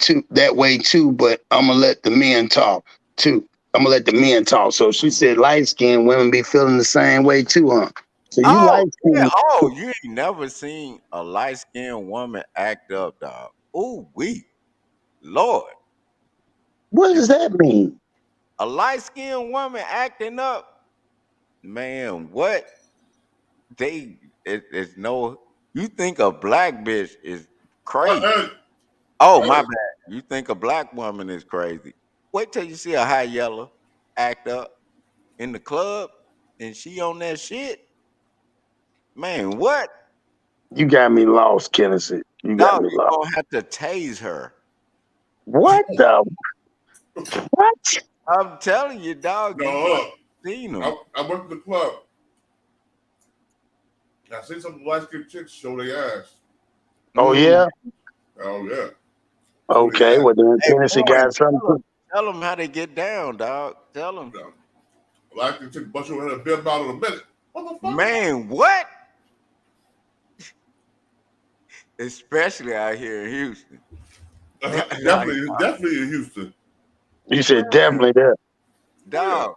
too, but I'm gonna let the men talk too. So she said light skinned women be feeling the same way too, huh? So you light skinned. Oh, you ain't never seen a light skinned woman act up, dog. Ooh, Lord. What does that mean? A light skinned woman acting up, man, what? It's no, you think a black bitch is crazy. Oh, my bad. You think a black woman is crazy. Wait till you see a high yellow act up in the club and she on that shit. Man, what? You got me lost, Kenneth. You got me You lost. gonna have to tase her. What the? What? I'm telling you, dog. No, seen them. I went to the club. I seen some light-skinned chicks show their ass. Oh yeah. Oh yeah. Okay, well then Tennessee got something. Tell them how they get down, dog. Tell them. Light-skinned chick bust your head a beer bottle in a minute. Man, what? Especially out here in Houston. Definitely in Houston. You said definitely there. Dog,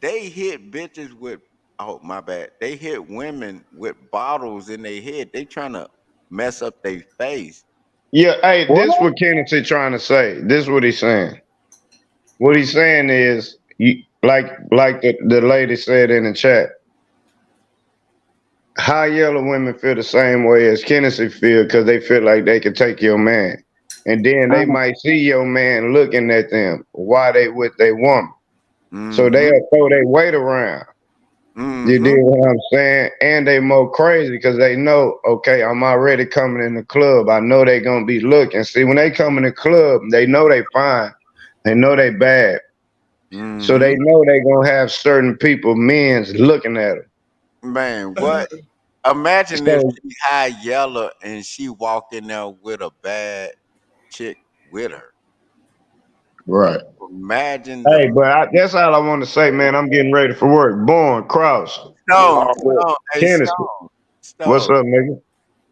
they hit bitches with, oh, my bad. They hit women with bottles in their head. They trying to mess up their face. Yeah, hey, this what Kennedy trying to say. This is what he's saying. What he's saying is, like the lady said in the chat, high yellow women feel the same way as Kennedy feel because they feel like they can take your man. And then they might see your man looking at them while they with their woman. So they'll throw their weight around. You dig what I'm saying? And they more crazy because they know, okay, I'm already coming in the club. I know they gonna be looking. See, when they come in the club, they know they fine. They know they bad. So they know they gonna have certain people, men's looking at them. Man, what? Imagine if she high yellow and she walk in there with a bad chick with her. Right. Imagine. Hey, but that's all I want to say, man. I'm getting ready for work. Born, Kraus. Stone, Kennedy. Stone. What's up, nigga?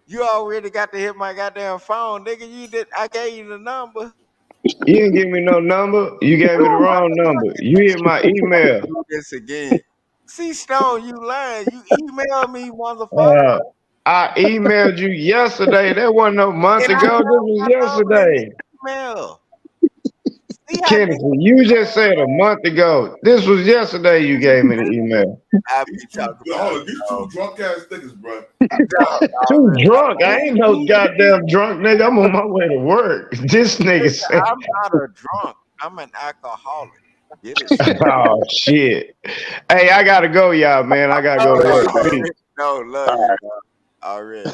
You already got to hit my goddamn phone, nigga. I gave you the number. You didn't give me no number. You gave me the wrong number. You hit my email. Do this again. See, Stone, you lying. You emailed me, motherfucker. I emailed you yesterday. That wasn't no month ago. This was yesterday. Email. Kennedy, you just said a month ago. This was yesterday you gave me the email. I be talking about these two drunk ass niggas, bro. Too drunk. I ain't no goddamn drunk nigga. I'm on my way to work. This nigga said, I'm not a drunk. I'm an alcoholic. Get it? Oh shit. Hey, I gotta go, y'all, man. I gotta go to work. No, love you, dog. Already.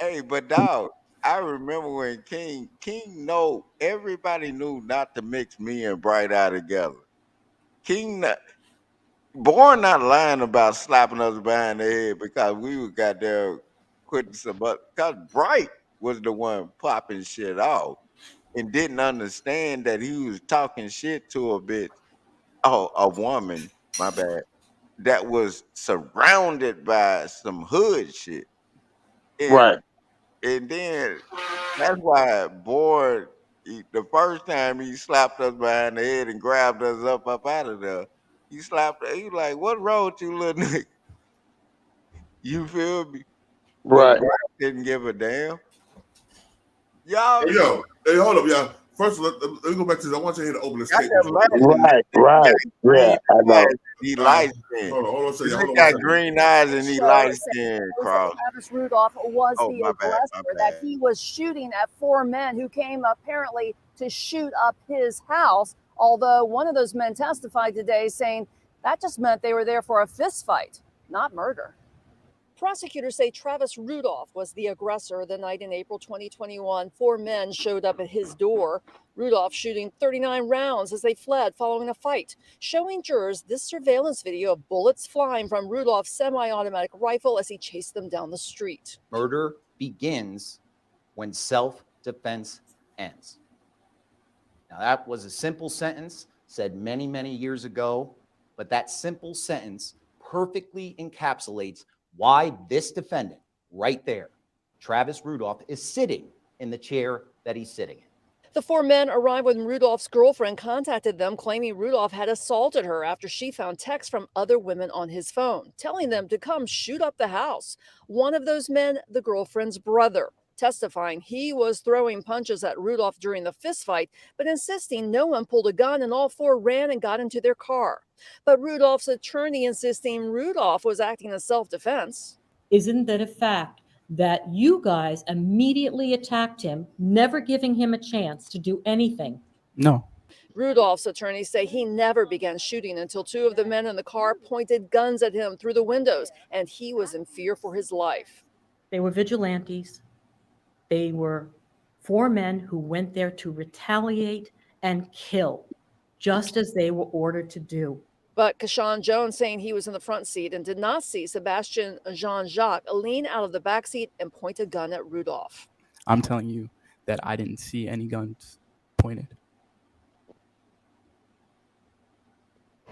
Hey, but dog, I remember when King everybody knew not to mix me and Bright Eye together. Born not lying about slapping us behind the head because we were goddamn putting some up. Because Bright was the one popping shit off and didn't understand that he was talking shit to a bitch, a woman, my bad, that was surrounded by some hood shit. Right. And then that's why boy, the first time he slapped us behind the head and grabbed us up out of there, he slapped us. He was like, "What wrong with you, little nigga?" You feel me? Right. But Brian didn't give a damn. Y'all, hey, hold up, y'all. First of all, let me go back to this. I want you to hear the opening Got statement. that Right. Yeah, I know. He light skinned. Hold on, He hold on got one green eyes and he light skinned, Cross. Travis Rudolph was Oh, the my bad, aggressor, my that bad. he was shooting at 4 men who came apparently to shoot up his house. Although one of those men testified today saying that just meant they were there for a fist fight, not murder. Prosecutors say Travis Rudolph was the aggressor the night in April 2021. 4 men showed up at his door, Rudolph shooting 39 rounds as they fled following a fight, showing jurors this surveillance video of bullets flying from Rudolph's semi-automatic rifle as he chased them down the street. Murder begins when self-defense ends. Now, that was a simple sentence said many, many years ago, but that simple sentence perfectly encapsulates why this defendant right there, Travis Rudolph, is sitting in the chair that he's sitting in. The 4 men arrived when Rudolph's girlfriend contacted them, claiming Rudolph had assaulted her after she found texts from other women on his phone, telling them to come shoot up the house. One of those men, the girlfriend's brother, testifying he was throwing punches at Rudolph during the fistfight, but insisting no one pulled a gun and all 4 ran and got into their car. But Rudolph's attorney insisting Rudolph was acting in self-defense. Isn't that a fact that you guys immediately attacked him, never giving him a chance to do anything? No. Rudolph's attorneys say he never began shooting until 2 of the men in the car pointed guns at him through the windows, and he was in fear for his life. They were vigilantes. They were 4 men who went there to retaliate and kill, just as they were ordered to do. But Cashapp Jones saying he was in the front seat and did not see Sebastian Jean-Jacques lean out of the back seat and point a gun at Rudolph. I'm telling you that I didn't see any guns pointed.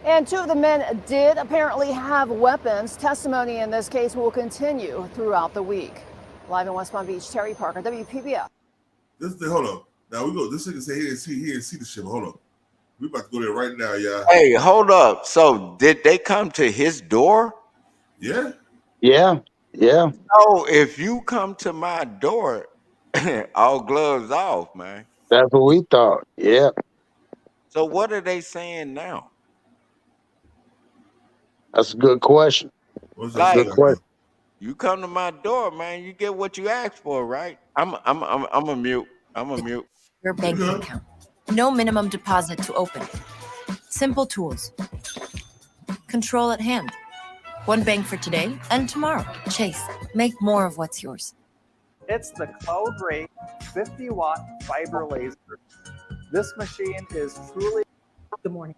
And 2 of the men did apparently have weapons. Testimony in this case will continue throughout the week. Live in West Palm Beach, Terry Parker, WPBF. Hold on. Now we go. This nigga say he didn't see the shit. But hold on. We about to go there right now, y'all. Hey, hold up. So did they come to his door? Yeah. Yeah. Yeah. So if you come to my door, all gloves off, man. That's what we thought. Yeah. So what are they saying now? That's a good question. Like, Good question. you come to my door, man, you get what you asked for, right? I'm a mute. I'm a mute. Your bank account. No minimum deposit to open. Simple tools. Control at hand. One bank for today and tomorrow. Chase, make more of what's yours. It's the Cloud Ray 50-watt fiber laser. This machine is truly... Good morning.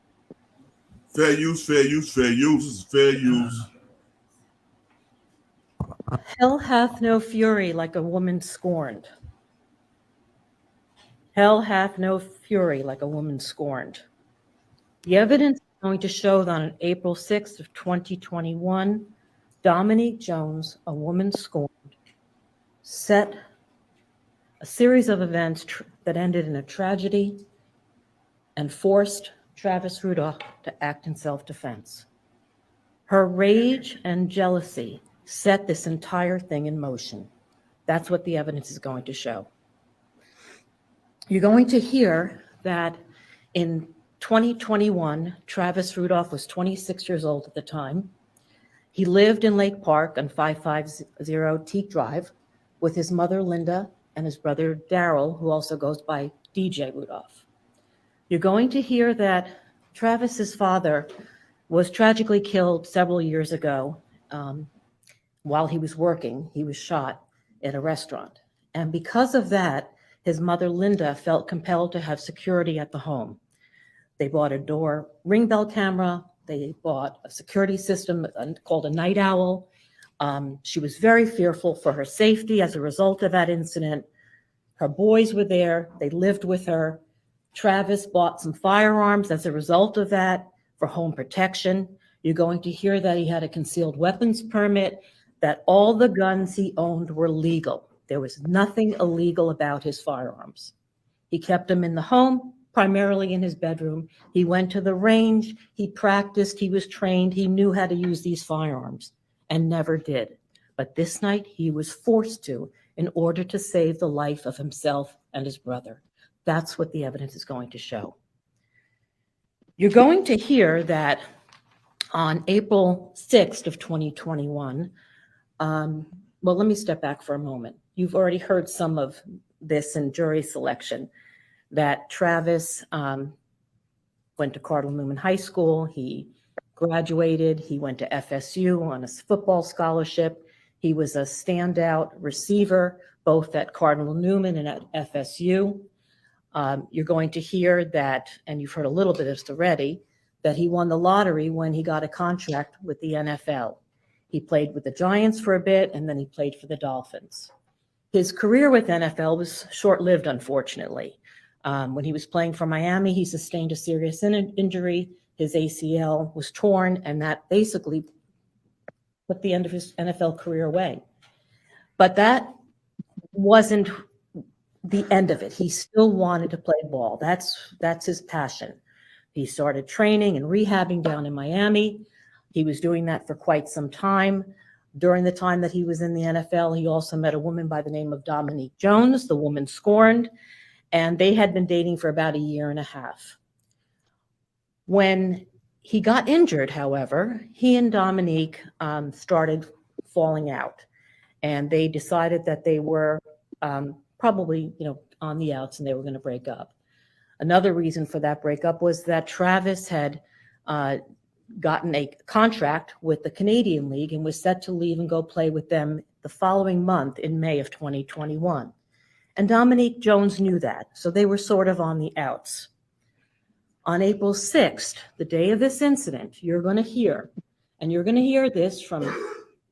Fair use, fair use, fair use. This is fair use. Hell hath no fury like a woman scorned. Hell hath no fury like a woman scorned. The evidence is going to show that on April 6th of 2021, Dominique Jones, a woman scorned, set a series of events that ended in a tragedy and forced Travis Rudolph to act in self-defense. Her rage and jealousy set this entire thing in motion. That's what the evidence is going to show. You're going to hear that in 2021, Travis Rudolph was 26 years old at the time. He lived in Lake Park on 550 Teak Drive with his mother, Linda, and his brother, Daryl, who also goes by DJ Rudolph. You're going to hear that Travis's father was tragically killed several years ago. While he was working, he was shot at a restaurant. And because of that, his mother, Linda, felt compelled to have security at the home. They bought a door ring bell camera. They bought a security system called a night owl. She was very fearful for her safety as a result of that incident. Her boys were there. They lived with her. Travis bought some firearms as a result of that for home protection. You're going to hear that he had a concealed weapons permit, that all the guns he owned were legal. There was nothing illegal about his firearms. He kept them in the home, primarily in his bedroom. He went to the range, he practiced, he was trained, he knew how to use these firearms and never did. But this night he was forced to in order to save the life of himself and his brother. That's what the evidence is going to show. You're going to hear that on April 6th of 2021, well, let me step back for a moment. You've already heard some of this in jury selection, that Travis went to Cardinal Newman High School. He graduated. He went to FSU on a football scholarship. He was a standout receiver, both at Cardinal Newman and at FSU. You're going to hear that, and you've heard a little bit of this already, that he won the lottery when he got a contract with the NFL. He played with the Giants for a bit, and then he played for the Dolphins. His career with NFL was short-lived, unfortunately. When he was playing for Miami, he sustained a serious injury. His ACL was torn, and that basically put the end of his NFL career away. But that wasn't the end of it. He still wanted to play ball. That's his passion. He started training and rehabbing down in Miami. He was doing that for quite some time. During the time that he was in the NFL, he also met a woman by the name of Dominique Jones, the woman scorned, and they had been dating for about a year and a half. When he got injured, however, he and Dominique started falling out, and they decided that they were probably, on the outs, and they were going to break up. Another reason for that breakup was that Travis had gotten a contract with the Canadian League and was set to leave and go play with them the following month in May of 2021. And Dominique Jones knew that, so they were sort of on the outs. On April 6th, the day of this incident, you're going to hear this from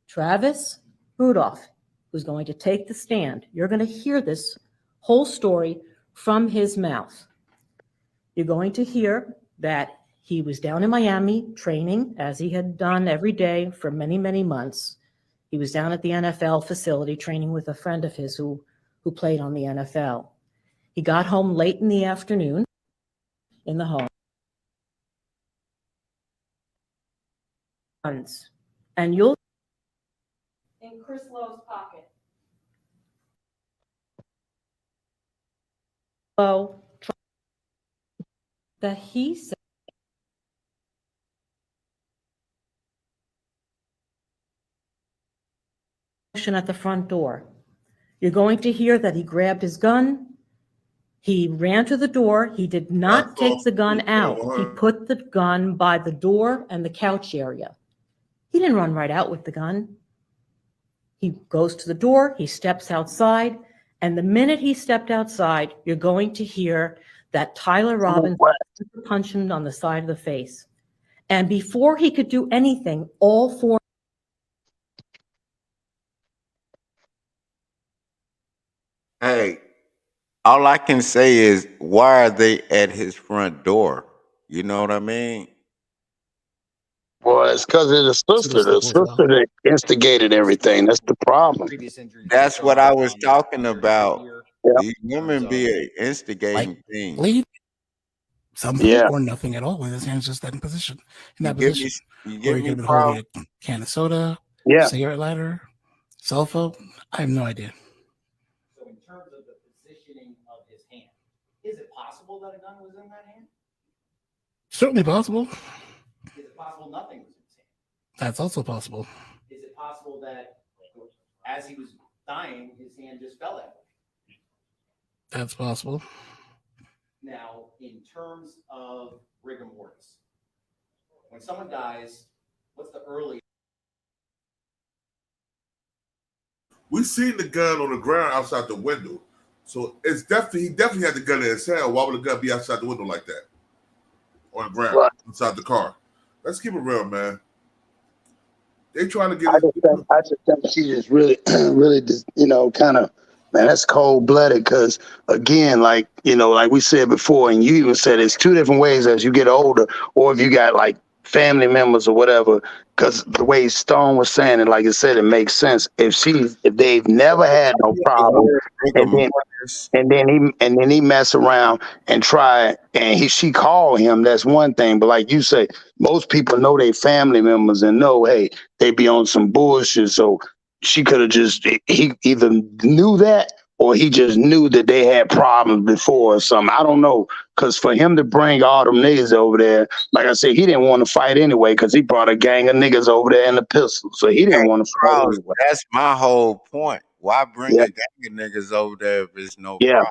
Travis Rudolph, who's going to take the stand. You're going to hear this whole story from his mouth. You're going to hear that he was down in Miami training, as he had done every day for many, many months. He was down at the NFL facility training with a friend of his who played on the NFL. He got home late in the afternoon in the home. And you'll in Chris Lowe's pocket. Lowe, that he said at the front door. You're going to hear that he grabbed his gun. He ran to the door. He did not take the gun out. He put the gun by the door and the couch area. He didn't run right out with the gun. He goes to the door, he steps outside, and the minute he stepped outside, you're going to hear that Tyler Robbins punched him on the side of the face. And before he could do anything, all four. Hey, all I can say is, why are they at his front door? You know what I mean? Well, it's because of the sister. The sister that instigated everything. That's the problem. That's what I was talking about. These women be instigating things. Some people or nothing at when his hand's just that in position. In that position. You Or get he me, could have been bro? holding a can of soda, cigarette lighter, cell phone. I have no idea. So in terms of the positioning of his hand, is it possible that a gun was in that hand? Certainly possible. Is it possible nothing was in his hand? That's also possible. Is it possible that as he was dying, his hand just fell out? That's possible. Now, in terms of rigor mortis, when someone dies, what's the early? We seen the gun on the ground outside the window, so it's definitely he definitely had the gun in his hand. Why would the gun be outside the window like that, on the ground inside the car? Let's keep it real, man. They trying to get. I just think she just really, really, just, kind of. Man, that's cold blooded. Because again, like we said before, and you even said it's two different ways as you get older, or if you got like family members or whatever. Because the way Stone was saying it, like I said, it makes sense. If they've never had no problem, and then he mess around and try, and she called him. That's one thing. But like you say, most people know their family members and know, hey, they be on some bullshit. So she could have he either knew that or he just knew that they had problems before or something. I don't know. Because for him to bring all them niggas over there, like I said, he didn't want to fight anyway because he brought a gang of niggas over there and a pistol. So he didn't want to fight anyway. That's my whole point. Why bring Yeah. a gang of niggas over there if it's no Yeah. problem?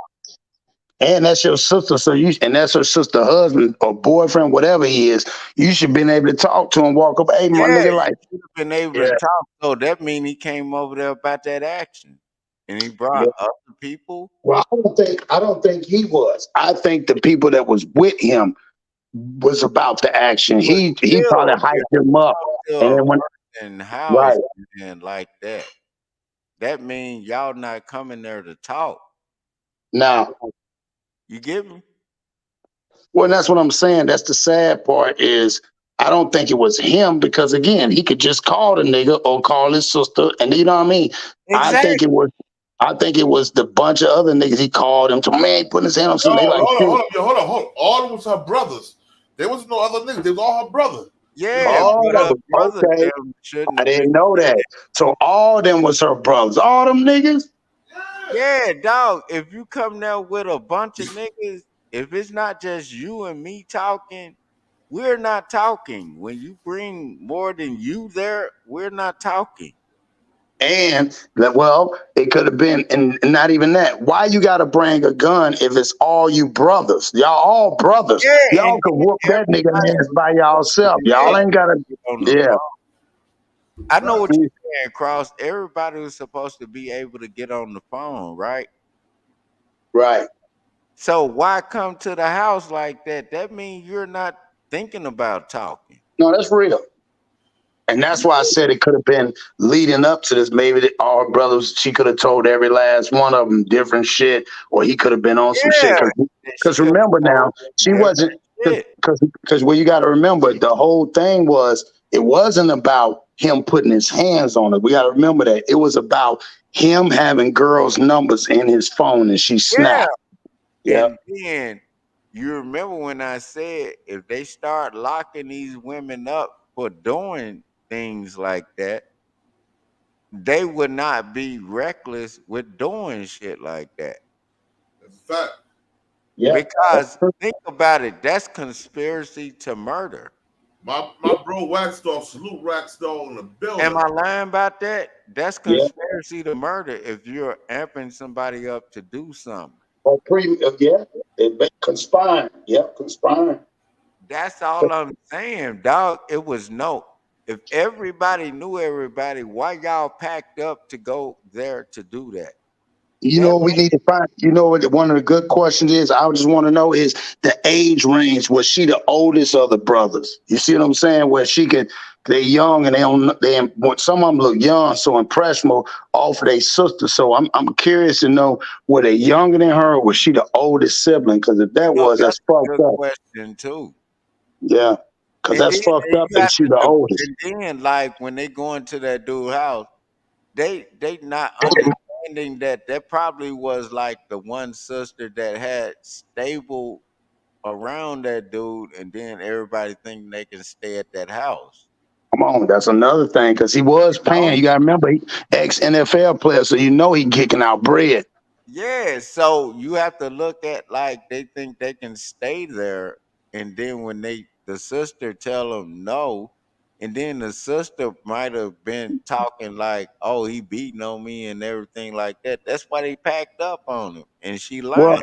And that's your sister, so and that's her sister husband or boyfriend, whatever he is. You should been able to talk to him, walk up, hey, my nigga, like, you should have been able to talk. So that mean he came over there about that action, and he brought other people. Well, I don't think he was. I think the people that was with him was about the action. He probably hyped him up, and then when and house and like that, that mean y'all not coming there to talk. Now, you get me? Well, that's what I'm saying. That's the sad part is I don't think it was him because again, he could just call the nigga or call his sister, and you know what I mean. I think it was the bunch of other niggas he called him to man putting his hand on something. Hold on. All of them was her brothers. There was no other niggas. They was all her brother. Yeah, okay. I didn't know that. So all of them was her brothers. All them niggas. Yeah, dog. If you come there with a bunch of niggas, if it's not just you and me talking, we're not talking. When you bring more than you there, we're not talking. And well, it could have been, and not even that. Why you got to bring a gun if it's all you brothers? Y'all all brothers. Yeah, y'all can whoop that nigga ass by y'allself. Y'all ain't got to. Yeah. I know what you're saying, Cross. Everybody was supposed to be able to get on the phone, right? Right. So why come to the house like that? That means you're not thinking about talking. No, that's real. And that's why I said it could have been leading up to this. Maybe all her brothers, she could have told every last one of them different shit, or he could have been on some shit. Because remember now, she wasn't, because well, you got to remember, the whole thing was, it wasn't about him putting his hands on it. We got to remember that. It was about him having girls' numbers in his phone and she snapped. Yeah. And then you remember when I said if they start locking these women up for doing things like that, they would not be reckless with doing shit like that. That's a fact. Yeah. Because think about it, that's conspiracy to murder. My bro Waxdog, salute Waxdog in the building. Am I lying about that? That's conspiracy to murder if you're amping somebody up to do something. Or conspiring. Yep, conspiring. That's all I'm saying, dog. It was if everybody knew everybody, why y'all packed up to go there to do that? You know what we need to find? You know what one of the good questions is? I just want to know is the age range. Was she the oldest of the brothers? You see what I'm saying? Where they're young and some of them look young, so impressionable off of their sister. So I'm curious to know, were they younger than her or was she the oldest sibling? Because if that was, that's fucked up. Question too. Yeah, because that's fucked up if she the oldest. And then like when they go into that dude's house, they not understanding that probably was like the one sister that had stable around that dude, and then everybody thinking they can stay at that house. Come on, that's another thing because he was paying. You gotta remember, he ex-NFL player, so you know he kicking out bread. Yeah, so you have to look at like they think they can stay there, and then when the sister tell them no, and then the sister might have been talking like, "Oh, he beating on me" and everything like that. That's why they packed up on him, and she lied. Well,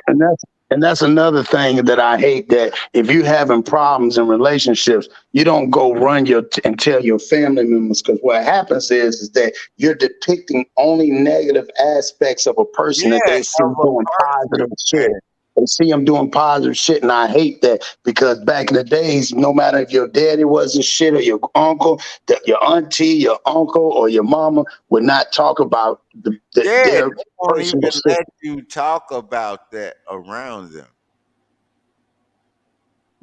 and that's another thing that I hate, that if you having problems in relationships, you don't go run and tell your family members, because what happens is that you're depicting only negative aspects of a person that they see doing positive shit. They see them doing positive shit, and I hate that, because back in the days, no matter if your daddy wasn't shit or your uncle, your auntie, your uncle, or your mama would not talk about their they won't even personal shit. let you talk about that around them.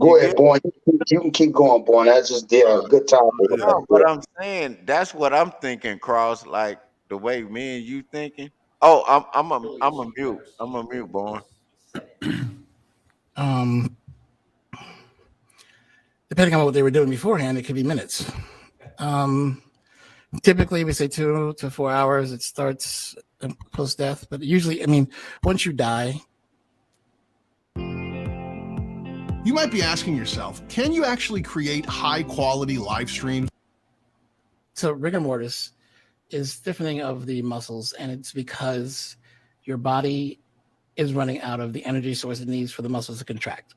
Go ahead, boy. You can keep going, boy. That's just a good topic. No, but I'm saying that's what I'm thinking, Cross. Like the way me and you thinking. Oh, I'm a mute. I'm a mute, boy. Depending on what they were doing beforehand, it could be minutes. Typically, we say 2 to 4 hours. It starts post death, but usually, I mean, once you die. You might be asking yourself, can you actually create high quality live streams? So rigor mortis is stiffening of the muscles, and it's because your body is running out of the energy source it needs for the muscles to contract.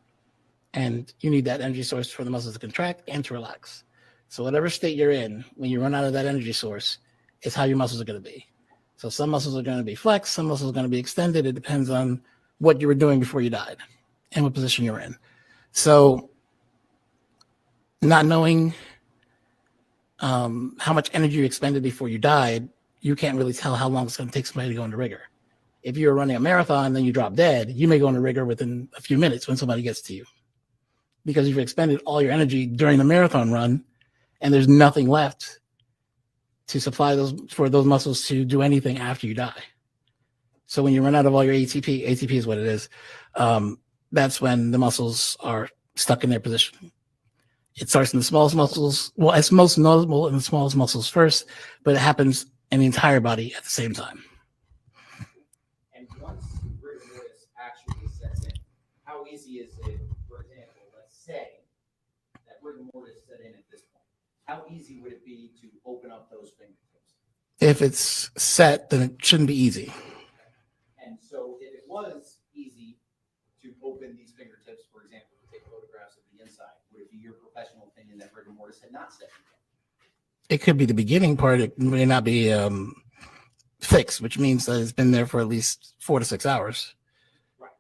And you need that energy source for the muscles to contract and to relax. So whatever state you're in, when you run out of that energy source, is how your muscles are going to be. So some muscles are going to be flexed, some muscles are going to be extended. It depends on what you were doing before you died and what position you're in. So not knowing how much energy you expended before you died, you can't really tell how long it's going to take somebody to go into rigor. If you're running a marathon and then you drop dead, you may go into rigor within a few minutes when somebody gets to you, because you've expended all your energy during the marathon run and there's nothing left to supply those muscles to do anything after you die. So when you run out of all your ATP is what it is, that's when the muscles are stuck in their position. It starts in the smallest muscles. Well, it's most notable in the smallest muscles first, but it happens in the entire body at the same time. And once rigor mortis actually sets in, how easy is it, for example, let's say that rigor mortis set in at this point, how easy would it be to open up those fingertips? If it's set, then it shouldn't be easy. And so if it was easy to open these fingertips, for example, to take photographs of the inside, would it be your professional opinion that rigor mortis had not set in? It could be the beginning part. It may not be fixed, which means that it's been there for at least 4 to 6 hours. Right.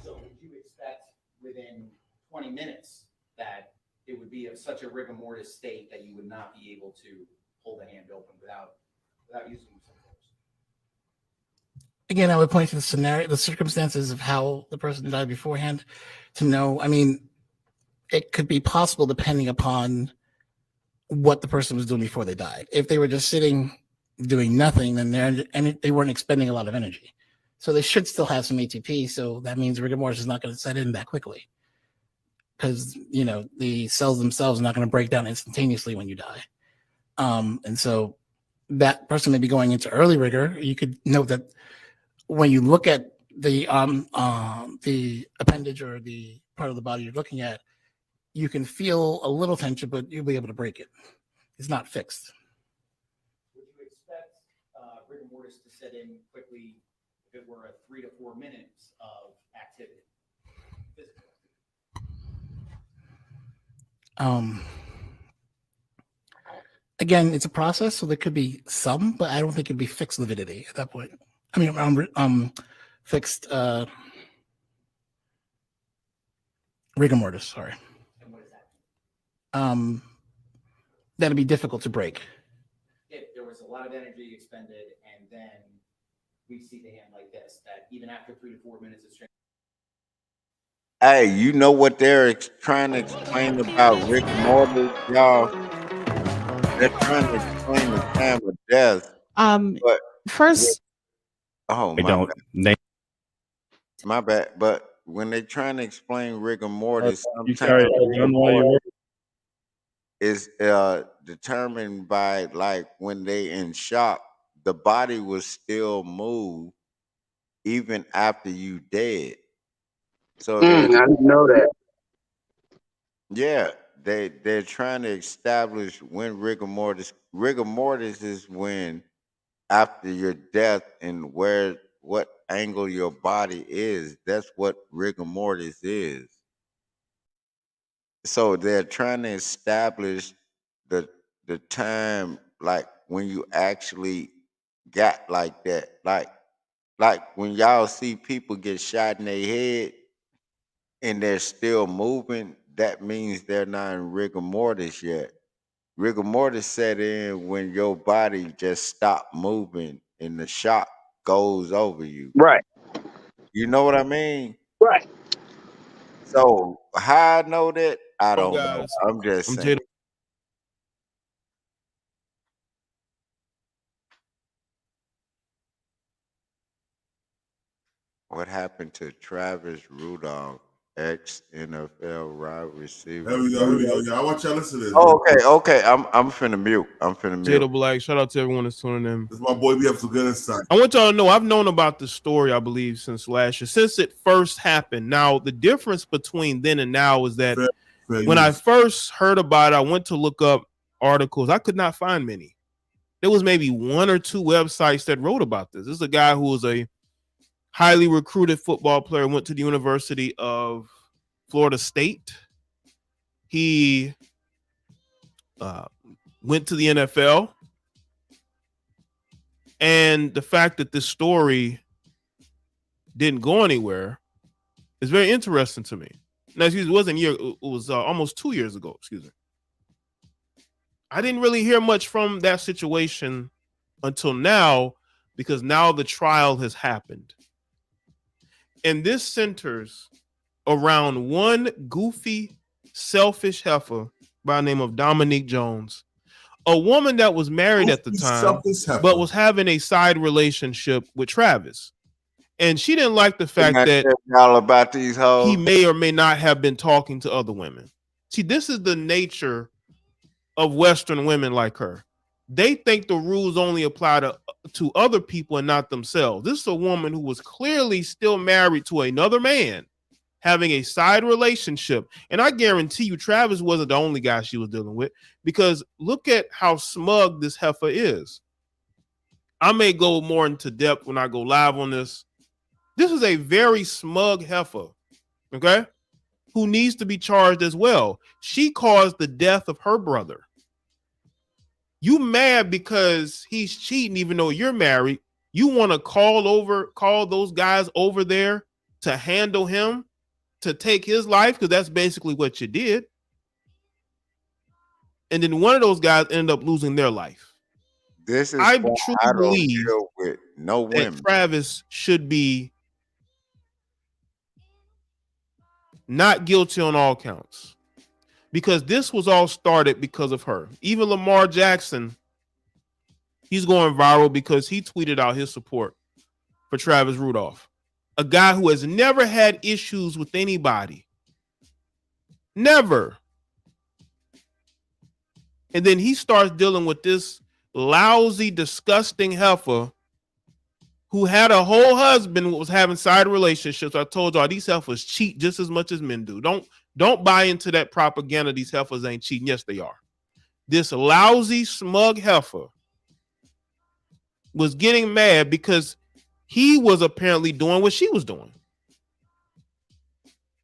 So would you expect within 20 minutes that it would be of such a rigor mortis state that you would not be able to pull the hand open without using some force? Again, I would point to the scenario, the circumstances of how the person died beforehand to know. I mean, it could be possible depending upon what the person was doing before they died. If they were just sitting doing nothing, then they weren't expending a lot of energy. So they should still have some ATP. So that means rigor mortis is not going to set in that quickly, because the cells themselves are not going to break down instantaneously when you die. And so that person may be going into early rigor. You could note that when you look at the appendage or the part of the body you're looking at, you can feel a little tension, but you'll be able to break it. It's not fixed. Would you expect rigor mortis to set in quickly if it were a 3 to 4 minutes of activity? Again, it's a process, so there could be some, but I don't think it'd be fixed lividity at that point. I mean, fixed rigor mortis. Sorry. And what is that? That'd be difficult to break. If there was a lot of energy expended and then we see the hand like this, that even after 3 to 4 minutes of strength. Hey, you know what they're trying to explain about rigor mortis, y'all? They're trying to explain the time of death. But First, oh, my bad. But when they're trying to explain rigor mortis, sometimes rigor mortis is determined by, like, when they in shock, the body will still move even after you dead. So I didn't know that. yeah, they're trying to establish when rigor mortis. Rigor mortis is when after your death and what angle your body is. That's what rigor mortis is. So they're trying to establish the time, like when you actually got like that, like when y'all see people get shot in their head and they're still moving, that means they're not in rigor mortis yet. Rigor mortis set in when your body just stopped moving and the shock goes over you. Right. You know what I mean? Right. So how I know that, I don't know. guys, I'm just I'm saying. Jada. What happened to Travis Rudolph? ex NFL wide receiver. Here we go. Here we go. Yeah, I want y'all to listen to this. Oh, okay. I'm finna mute. Jada Black, shout out to everyone that's tuning in. This is my boy. We have some good insight. I want y'all to know I've known about this story, I believe, since last year, since it first happened. Now, the difference between then and now is that when I first heard about it, I went to look up articles. I could not find many. There was maybe one or two websites that wrote about this. This is a guy who was a highly recruited football player, went to the University of Florida State. He went to the NFL. And the fact that this story didn't go anywhere is very interesting to me. Now, excuse me, it wasn't a year, it was almost 2 years ago, excuse me. I didn't really hear much from that situation until now, because now the trial has happened. And this centers around one goofy, selfish heifer by the name of Dominique Jones, a woman that was married at the time, but was having a side relationship with Travis. And she didn't like the fact that all about these hoes. He may or may not have been talking to other women. See, this is the nature of Western women like her. They think the rules only apply to other people and not themselves. This is a woman who was clearly still married to another man, having a side relationship. And I guarantee you, Travis wasn't the only guy she was dealing with, because look at how smug this heifer is. I may go more into depth when I go live on this. This is a very smug heifer, okay, who needs to be charged as well. She caused the death of her brother. You mad because he's cheating even though you're married. You want to call those guys over there to handle him, to take his life, because that's basically what you did. And then one of those guys ended up losing their life. This is I why truly I don't believe deal with no women. that Travis should be not guilty on all counts, because this was all started because of her. Even Lamar Jackson, he's going viral because he tweeted out his support for Travis Rudolph, a guy who has never had issues with anybody. Never. And then he starts dealing with this lousy, disgusting heifer who had a whole husband who was having side relationships. I told y'all these heifers cheat just as much as men do. Don't buy into that propaganda. These heifers ain't cheating. Yes, they are. This lousy, smug heifer was getting mad because he was apparently doing what she was doing.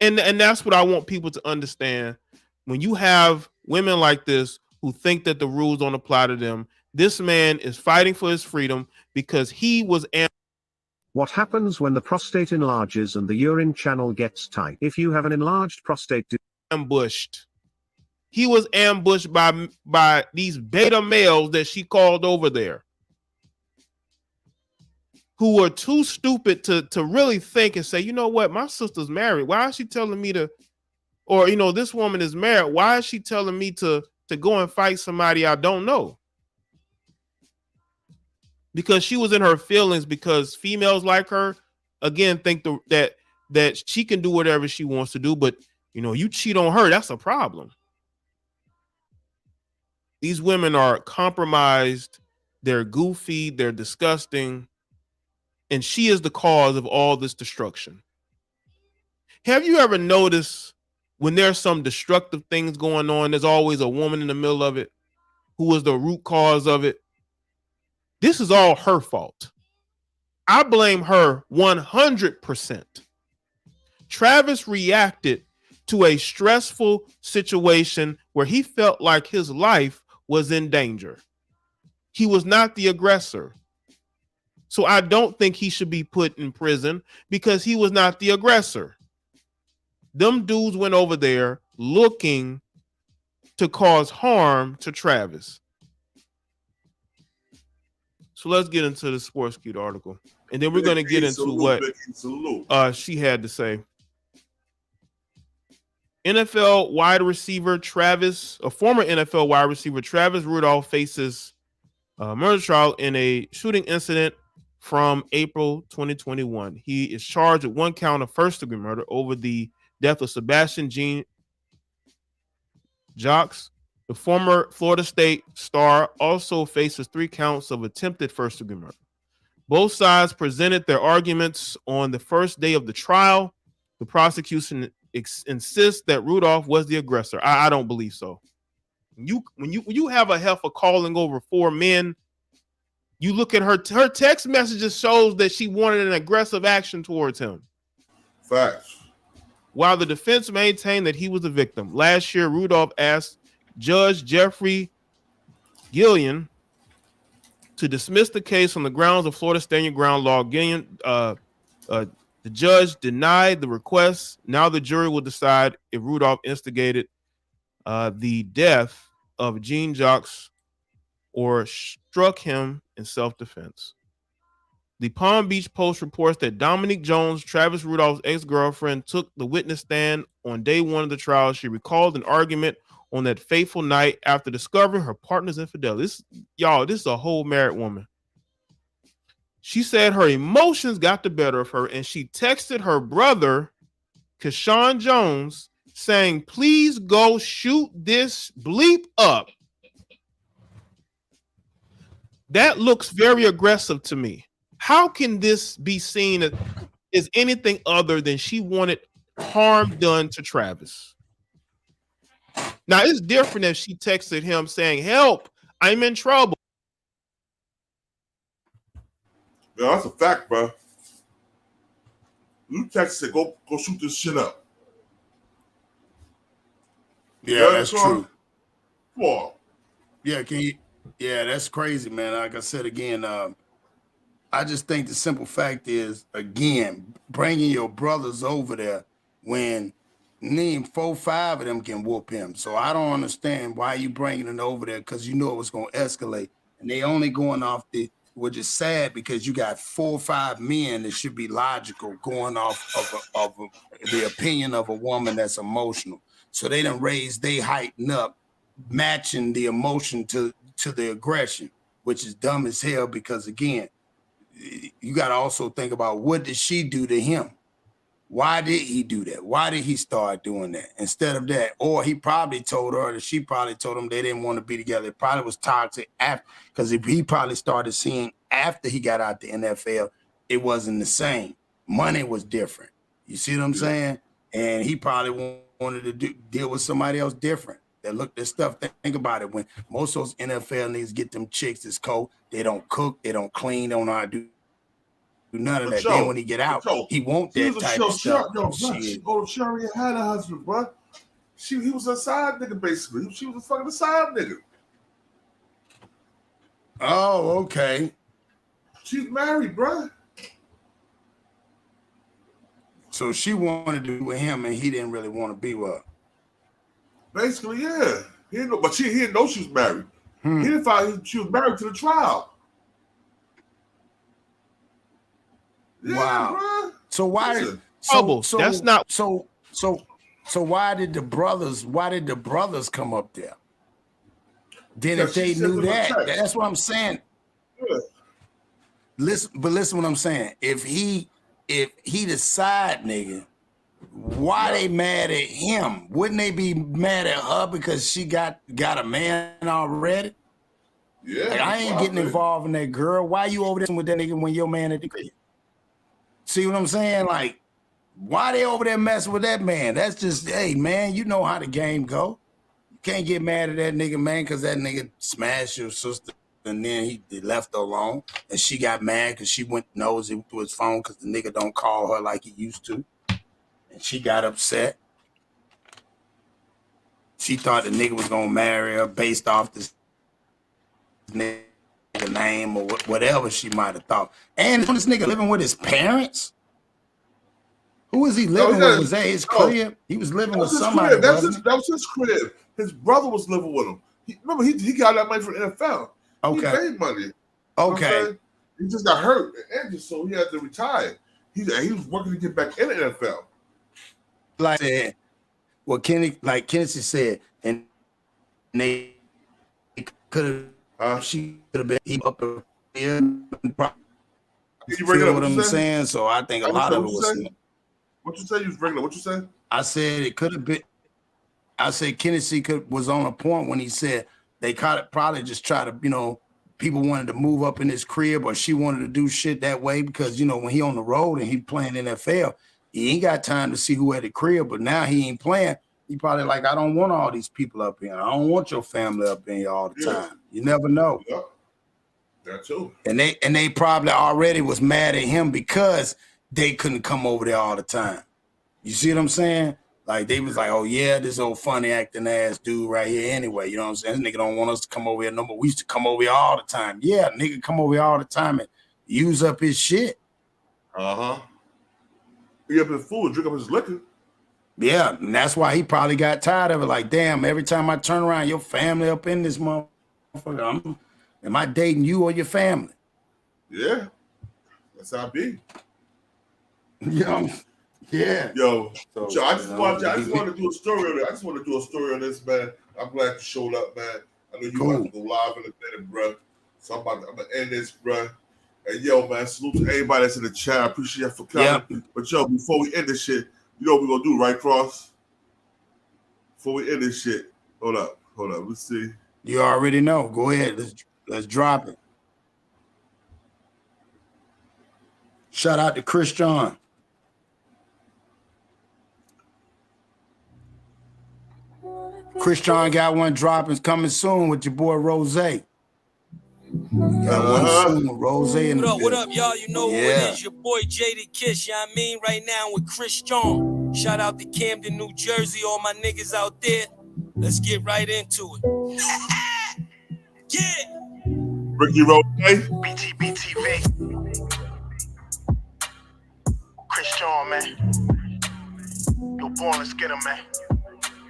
And that's what I want people to understand. When you have women like this who think that the rules don't apply to them, this man is fighting for his freedom because he was What happens when the prostate enlarges and the urine channel gets tight? If you have an enlarged prostate, ambushed. He was ambushed by these beta males that she called over there, who were too stupid to really think and say, you know what, my sister's married. Why is she telling me to, or, you know, this woman is married. Why is she telling me to go and fight somebody I don't know? Because she was in her feelings, because females like her, again, think that she can do whatever she wants to do. But, you know, you cheat on her, that's a problem. These women are compromised. They're goofy. They're disgusting. And she is the cause of all this destruction. Have you ever noticed when there's some destructive things going on, there's always a woman in the middle of it who is the root cause of it? This is all her fault. I blame her 100%. Travis reacted to a stressful situation where he felt like his life was in danger. He was not the aggressor. So I don't think he should be put in prison because he was not the aggressor. Them dudes went over there looking to cause harm to Travis. So let's get into the Sports Cute article. And then we're going to get into what she had to say. NFL wide receiver Travis, a former NFL wide receiver Travis Rudolph, faces a murder trial in a shooting incident from April 2021. He is charged with one count of first-degree murder over the death of Sebastian Jean Jacques. The former Florida State star also faces 3 counts of attempted first-degree murder. Both sides presented their arguments on the first day of the trial. The prosecution insists that Rudolph was the aggressor. I don't believe so. When you have a heifer calling over 4 men, you look at her text messages shows that she wanted an aggressive action towards him. Facts. While the defense maintained that he was the victim. Last year, Rudolph asked Judge Jeffrey Gillian to dismiss the case on the grounds of Florida Stand Ground law. Gillian, the judge denied the request. Now the jury will decide if Rudolph instigated the death of Jean Jacques or struck him in self-defense. The Palm Beach Post reports that Dominique Jones, Travis Rudolph's ex-girlfriend, took the witness stand on day 1 of the trial. She recalled an argument on that fateful night after discovering her partner's infidelity. This is a whole married woman. She said her emotions got the better of her, and she texted her brother, Cashapp Jones, saying, "Please go shoot this bleep up." That looks very aggressive to me. How can this be seen as anything other than she wanted harm done to Travis? Now, it's different if she texted him saying, "Help, I'm in trouble." Yeah, that's a fact, bro. You texted, go shoot this shit up. Yeah, that's true. Come on. Yeah, yeah, that's crazy, man. Like I said again, I just think the simple fact is, again, bringing your brothers over there when 4, 5 of them can whoop him. So I don't understand why you bringing it over there, because you know it was going to escalate. And they only going off which is sad, because you got 4 or 5 men that should be logical going off of the opinion of a woman that's emotional. So they done raised they heighten up, matching the emotion to the aggression, which is dumb as hell, because again, you got to also think about, what did she do to him? Why did he do that? Why did he start doing that? Instead of that, or he probably told her, that she probably told him they didn't want to be together. It probably was toxic after, because he probably started seeing after he got out the NFL, it wasn't the same. Money was different. You see what I'm saying? And he probably wanted to deal with somebody else different that looked at stuff. Think about it. When most of those NFL niggas get them chicks that's cold, they don't cook, they don't clean, they don't know how to do none of that. Then when he get out, he want that type of stuff. She already had a husband, bro. He was a side nigga, basically. She was a fucking side nigga. Oh, okay. She's married, bro. So she wanted to be with him, and he didn't really want to be with her. Basically, yeah. He didn't know, but he didn't know she was married. He didn't find she was married to the trial. Yeah, wow. Bro. So why? So that's not. So why did the brothers come up there? Then if they knew that, that's what I'm saying. Yeah. Listen what I'm saying. If he the side nigga, why they mad at him? Wouldn't they be mad at her because she got a man already? Yeah. Like, I ain't getting involved in that girl. Why you over there with that nigga when your man at the crib? See what I'm saying? Like, why they over there messing with that man? That's just, hey, man, you know how the game go. You can't get mad at that nigga, man, because that nigga smashed your sister and then he left her alone. And she got mad because she went nosy through his phone because the nigga don't call her like he used to. And she got upset. She thought the nigga was going to marry her based off this nigga name or whatever she might have thought. And this nigga living with his parents? Who was he living with? Was that his crib? He was living with somebody. That was his crib. His brother was living with him. Remember, he got that money from the NFL. Okay. He made money. Okay. You know he just got hurt and injured, so he had to retire. He was working to get back in the NFL. Like what Kennedy said, and they could have, she could have been up there. You know what I'm saying? So I think a lot of it was. What you say? You was regular. What you say? I said it could have been. I said Kennedy was on a point when he said they probably just try to, people wanted to move up in his crib or she wanted to do shit that way because, when he on the road and he playing NFL, he ain't got time to see who at the crib, but now he ain't playing. He probably like, I don't want all these people up here. I don't want your family up in here all the time. You never know. Yeah. That too. And they probably already was mad at him because they couldn't come over there all the time. You see what I'm saying? Like they was like, oh yeah, this old funny acting ass dude right here anyway. You know what I'm saying? This nigga don't want us to come over here no more. We used to come over here all the time. Yeah, nigga come over here all the time and use up his shit. Uh-huh. He up his food, drink up his liquor. Yeah, and that's why he probably got tired of it. Like, damn, every time I turn around, your family up in this motherfucker. Am I dating you or your family? Yeah. That's how it be. Yeah. Yeah. Yo, I just want to do a story on it. I just want to do a story on this, man. I'm glad you showed up, man. I know you about to go live in a minute, bro. So I'm gonna end this, bro. And yo, man, salute to everybody that's in the chat. I appreciate you for coming. Yep. But yo, before we end this shit, you know what we're gonna do, right, Cross? Before we end this shit. Hold up. Let's see. You already know. Go ahead. Let's drop it. Shout out to Chris John. Chris John got one dropping coming soon with your boy Rose. Got one soon with Rose. What up, y'all? You know who it is. Your boy JD Kiss, you know what I mean? Right now with Chris John. Shout out to Camden, New Jersey, all my niggas out there. Let's get right into it. Yeah. Ricky Rose. BTBTV. Chris John, man. Yo, born, let's get him, man.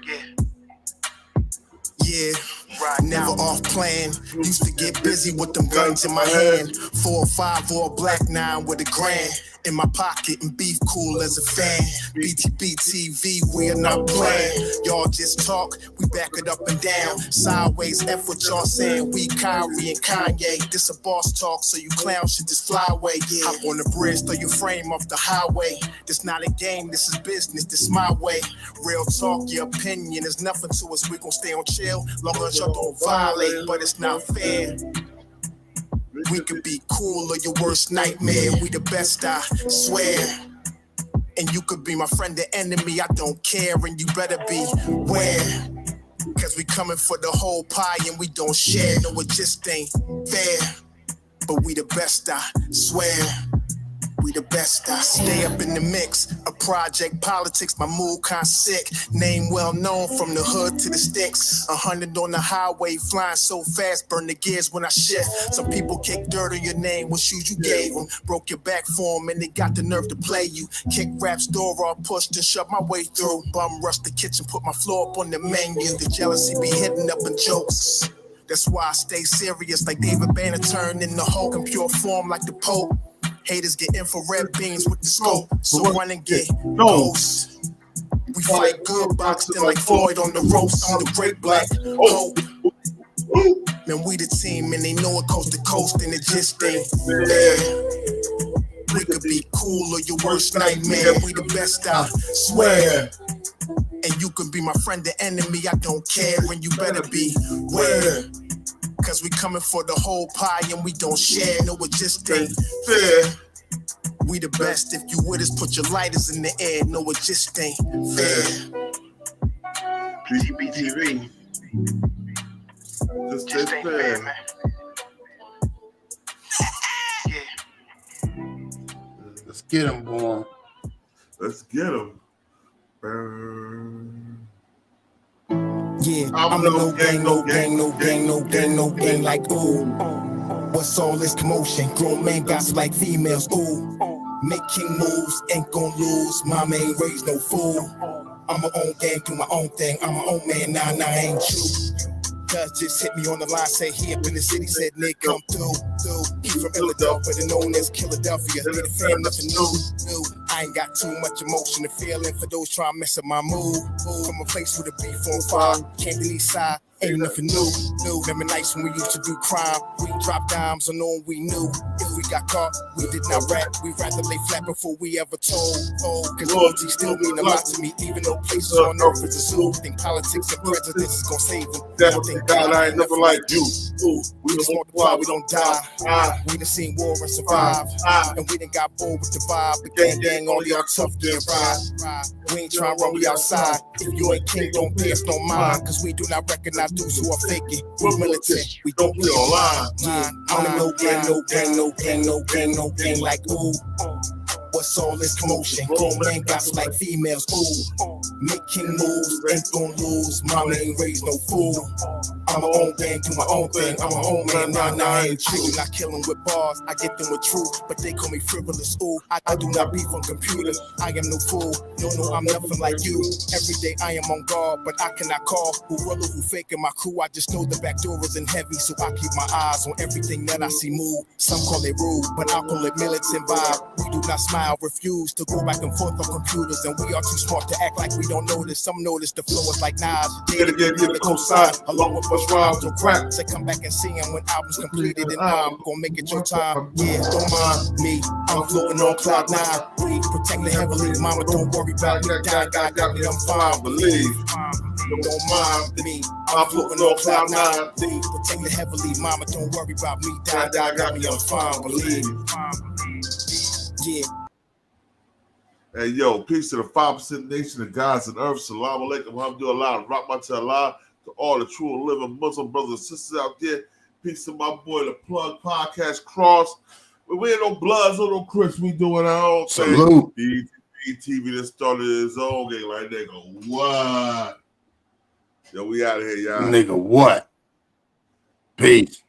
Yeah. Yeah, never off plan. Used to get busy with them guns in my hand. 4 or 5 or a black 9 with a grand in my pocket and beef cool as a fan. BTBTV, we are not playing. Y'all just talk, we back it up and down. Sideways, F what y'all saying. We Kyrie and Kanye. This a boss talk, so you clowns should just fly away. Yeah. Hop on the bridge, throw your frame off the highway. This not a game, this is business, this my way. Real talk, your opinion is nothing to us. We gon' stay on chill, long as y'all don't violate, but it's not fair. We could be cool or your worst nightmare. We the best, I swear. And you could be my friend or enemy, I don't care. And you better beware. Cause we coming for the whole pie and we don't share. No, it just ain't fair. But we the best, I swear. We the best, I stay up in the mix. A project politics, my mood kinda sick. Name well known from the hood to the sticks. 100 on the highway, flying so fast, burn the gears when I shift. Some people kick dirt on your name, what shoes you gave them. Broke your back for them and they got the nerve to play you. Kick raps door off, pushed and shoved my way through. Bum rush the kitchen, put my floor up on the menu. The jealousy be hitting up in jokes. That's why I stay serious like David Banner turned in the Hulk in pure form like the Pope. Haters get infrared beams with the scope, so run and get ghost. We fight good, boxing like Floyd on the ropes. I'm the great black hope. Man, we the team and they know it coast to coast and it just ain't fair. We could be cool or your worst nightmare. We the best, I swear. And you can be my friend or enemy, I don't care. And you better beware. Cause we coming for the whole pie and we don't share. No, it just ain't fair. We the best. If you with us, put your lighters in the air. No, it just ain't fair. BTBTV. Just ain't fair, man. Let's get him, boy. Let's get him. Yeah, I'm no gang, no gang, no gang, no gang, no gang, like ooh. What's all this commotion? Grown men gossip like females, ooh. Making moves, ain't gon' lose. Mama ain't raised no fool. I'm my own gang, do my own thing. I'm my own man, nah, I ain't you. Cuz just hit me on the line, say he up in the city, said Nick, come through. He from Philadelphia, but known as Philadelphia. Need a fam, nothing new. I ain't got too much emotion to feel in for those trying to mess up my mood. From a place with a beef on fire, Camden East Side, ain't nothing new. Remember nights when we used to do crime. We dropped dimes on all we knew. If we got caught, we did not rap. We rather lay flat before we ever told. Oh, cause loyalty still mean a lot to me, even though places on earth is a zoo. Think politics and presidents is gonna save them. I think God, I ain't never like you. Ooh, we just multiply, we don't die. We done seen war and survive. And we done got bored with the vibe. The gang, all y'all tough, yeah, ride. We ain't trying to run, we outside. If you ain't king, don't pay us no mind. Cause we do not recognize those who are faking. We're militant, we don't play online. Yeah, I'm in no gang, no gang, no gang, no gang, no gang. Like, ooh, what's all this commotion? Grown men got like females, ooh. Making moves, ain't gon' lose. Mama ain't raised no fool. I'm my own gang, do my own thing. I'm my own man, nah, I ain't chicken. I kill them with bars, I get them with truth. But they call me frivolous, ooh. I do not beef on computers. I am no fool. No, I'm nothing like you. Every day I am on guard, but I cannot call. Who will who faking my crew? I just know the back door isn't heavy, so I keep my eyes on everything that I see move. Some call it rude, but I call it militant vibe. We do not smile, refuse to go back and forth on computers, and we are too smart to act like we don't notice. Some notice the flow is like Nas. Data give you the cosign, along with Bush rhymes or crap. Say come back and see him when albums completed, and I'm gonna make it your time. Yeah, don't mind me. I'm floating on cloud 9. We protect the heavily, mama. Don't worry about me. God got me. I'm fine. Believe. Don't mind me. I'm floating on cloud 9. We protect the heavily, mama. Don't worry about me. God got me. I'm fine. Believe. Yeah. Hey, yo, peace to the 5% nation of gods and earth. Salam alaikum, alhamdulillah, rahmatullah to all the true and living Muslim brothers and sisters out there. Peace to my boy, the Plug Podcast Cross. But we ain't no Bloods or no Crips. We doing our own thing. Salute. TV that started his own game. Like, nigga, what? Yo, we out of here, y'all. Nigga, what? Peace.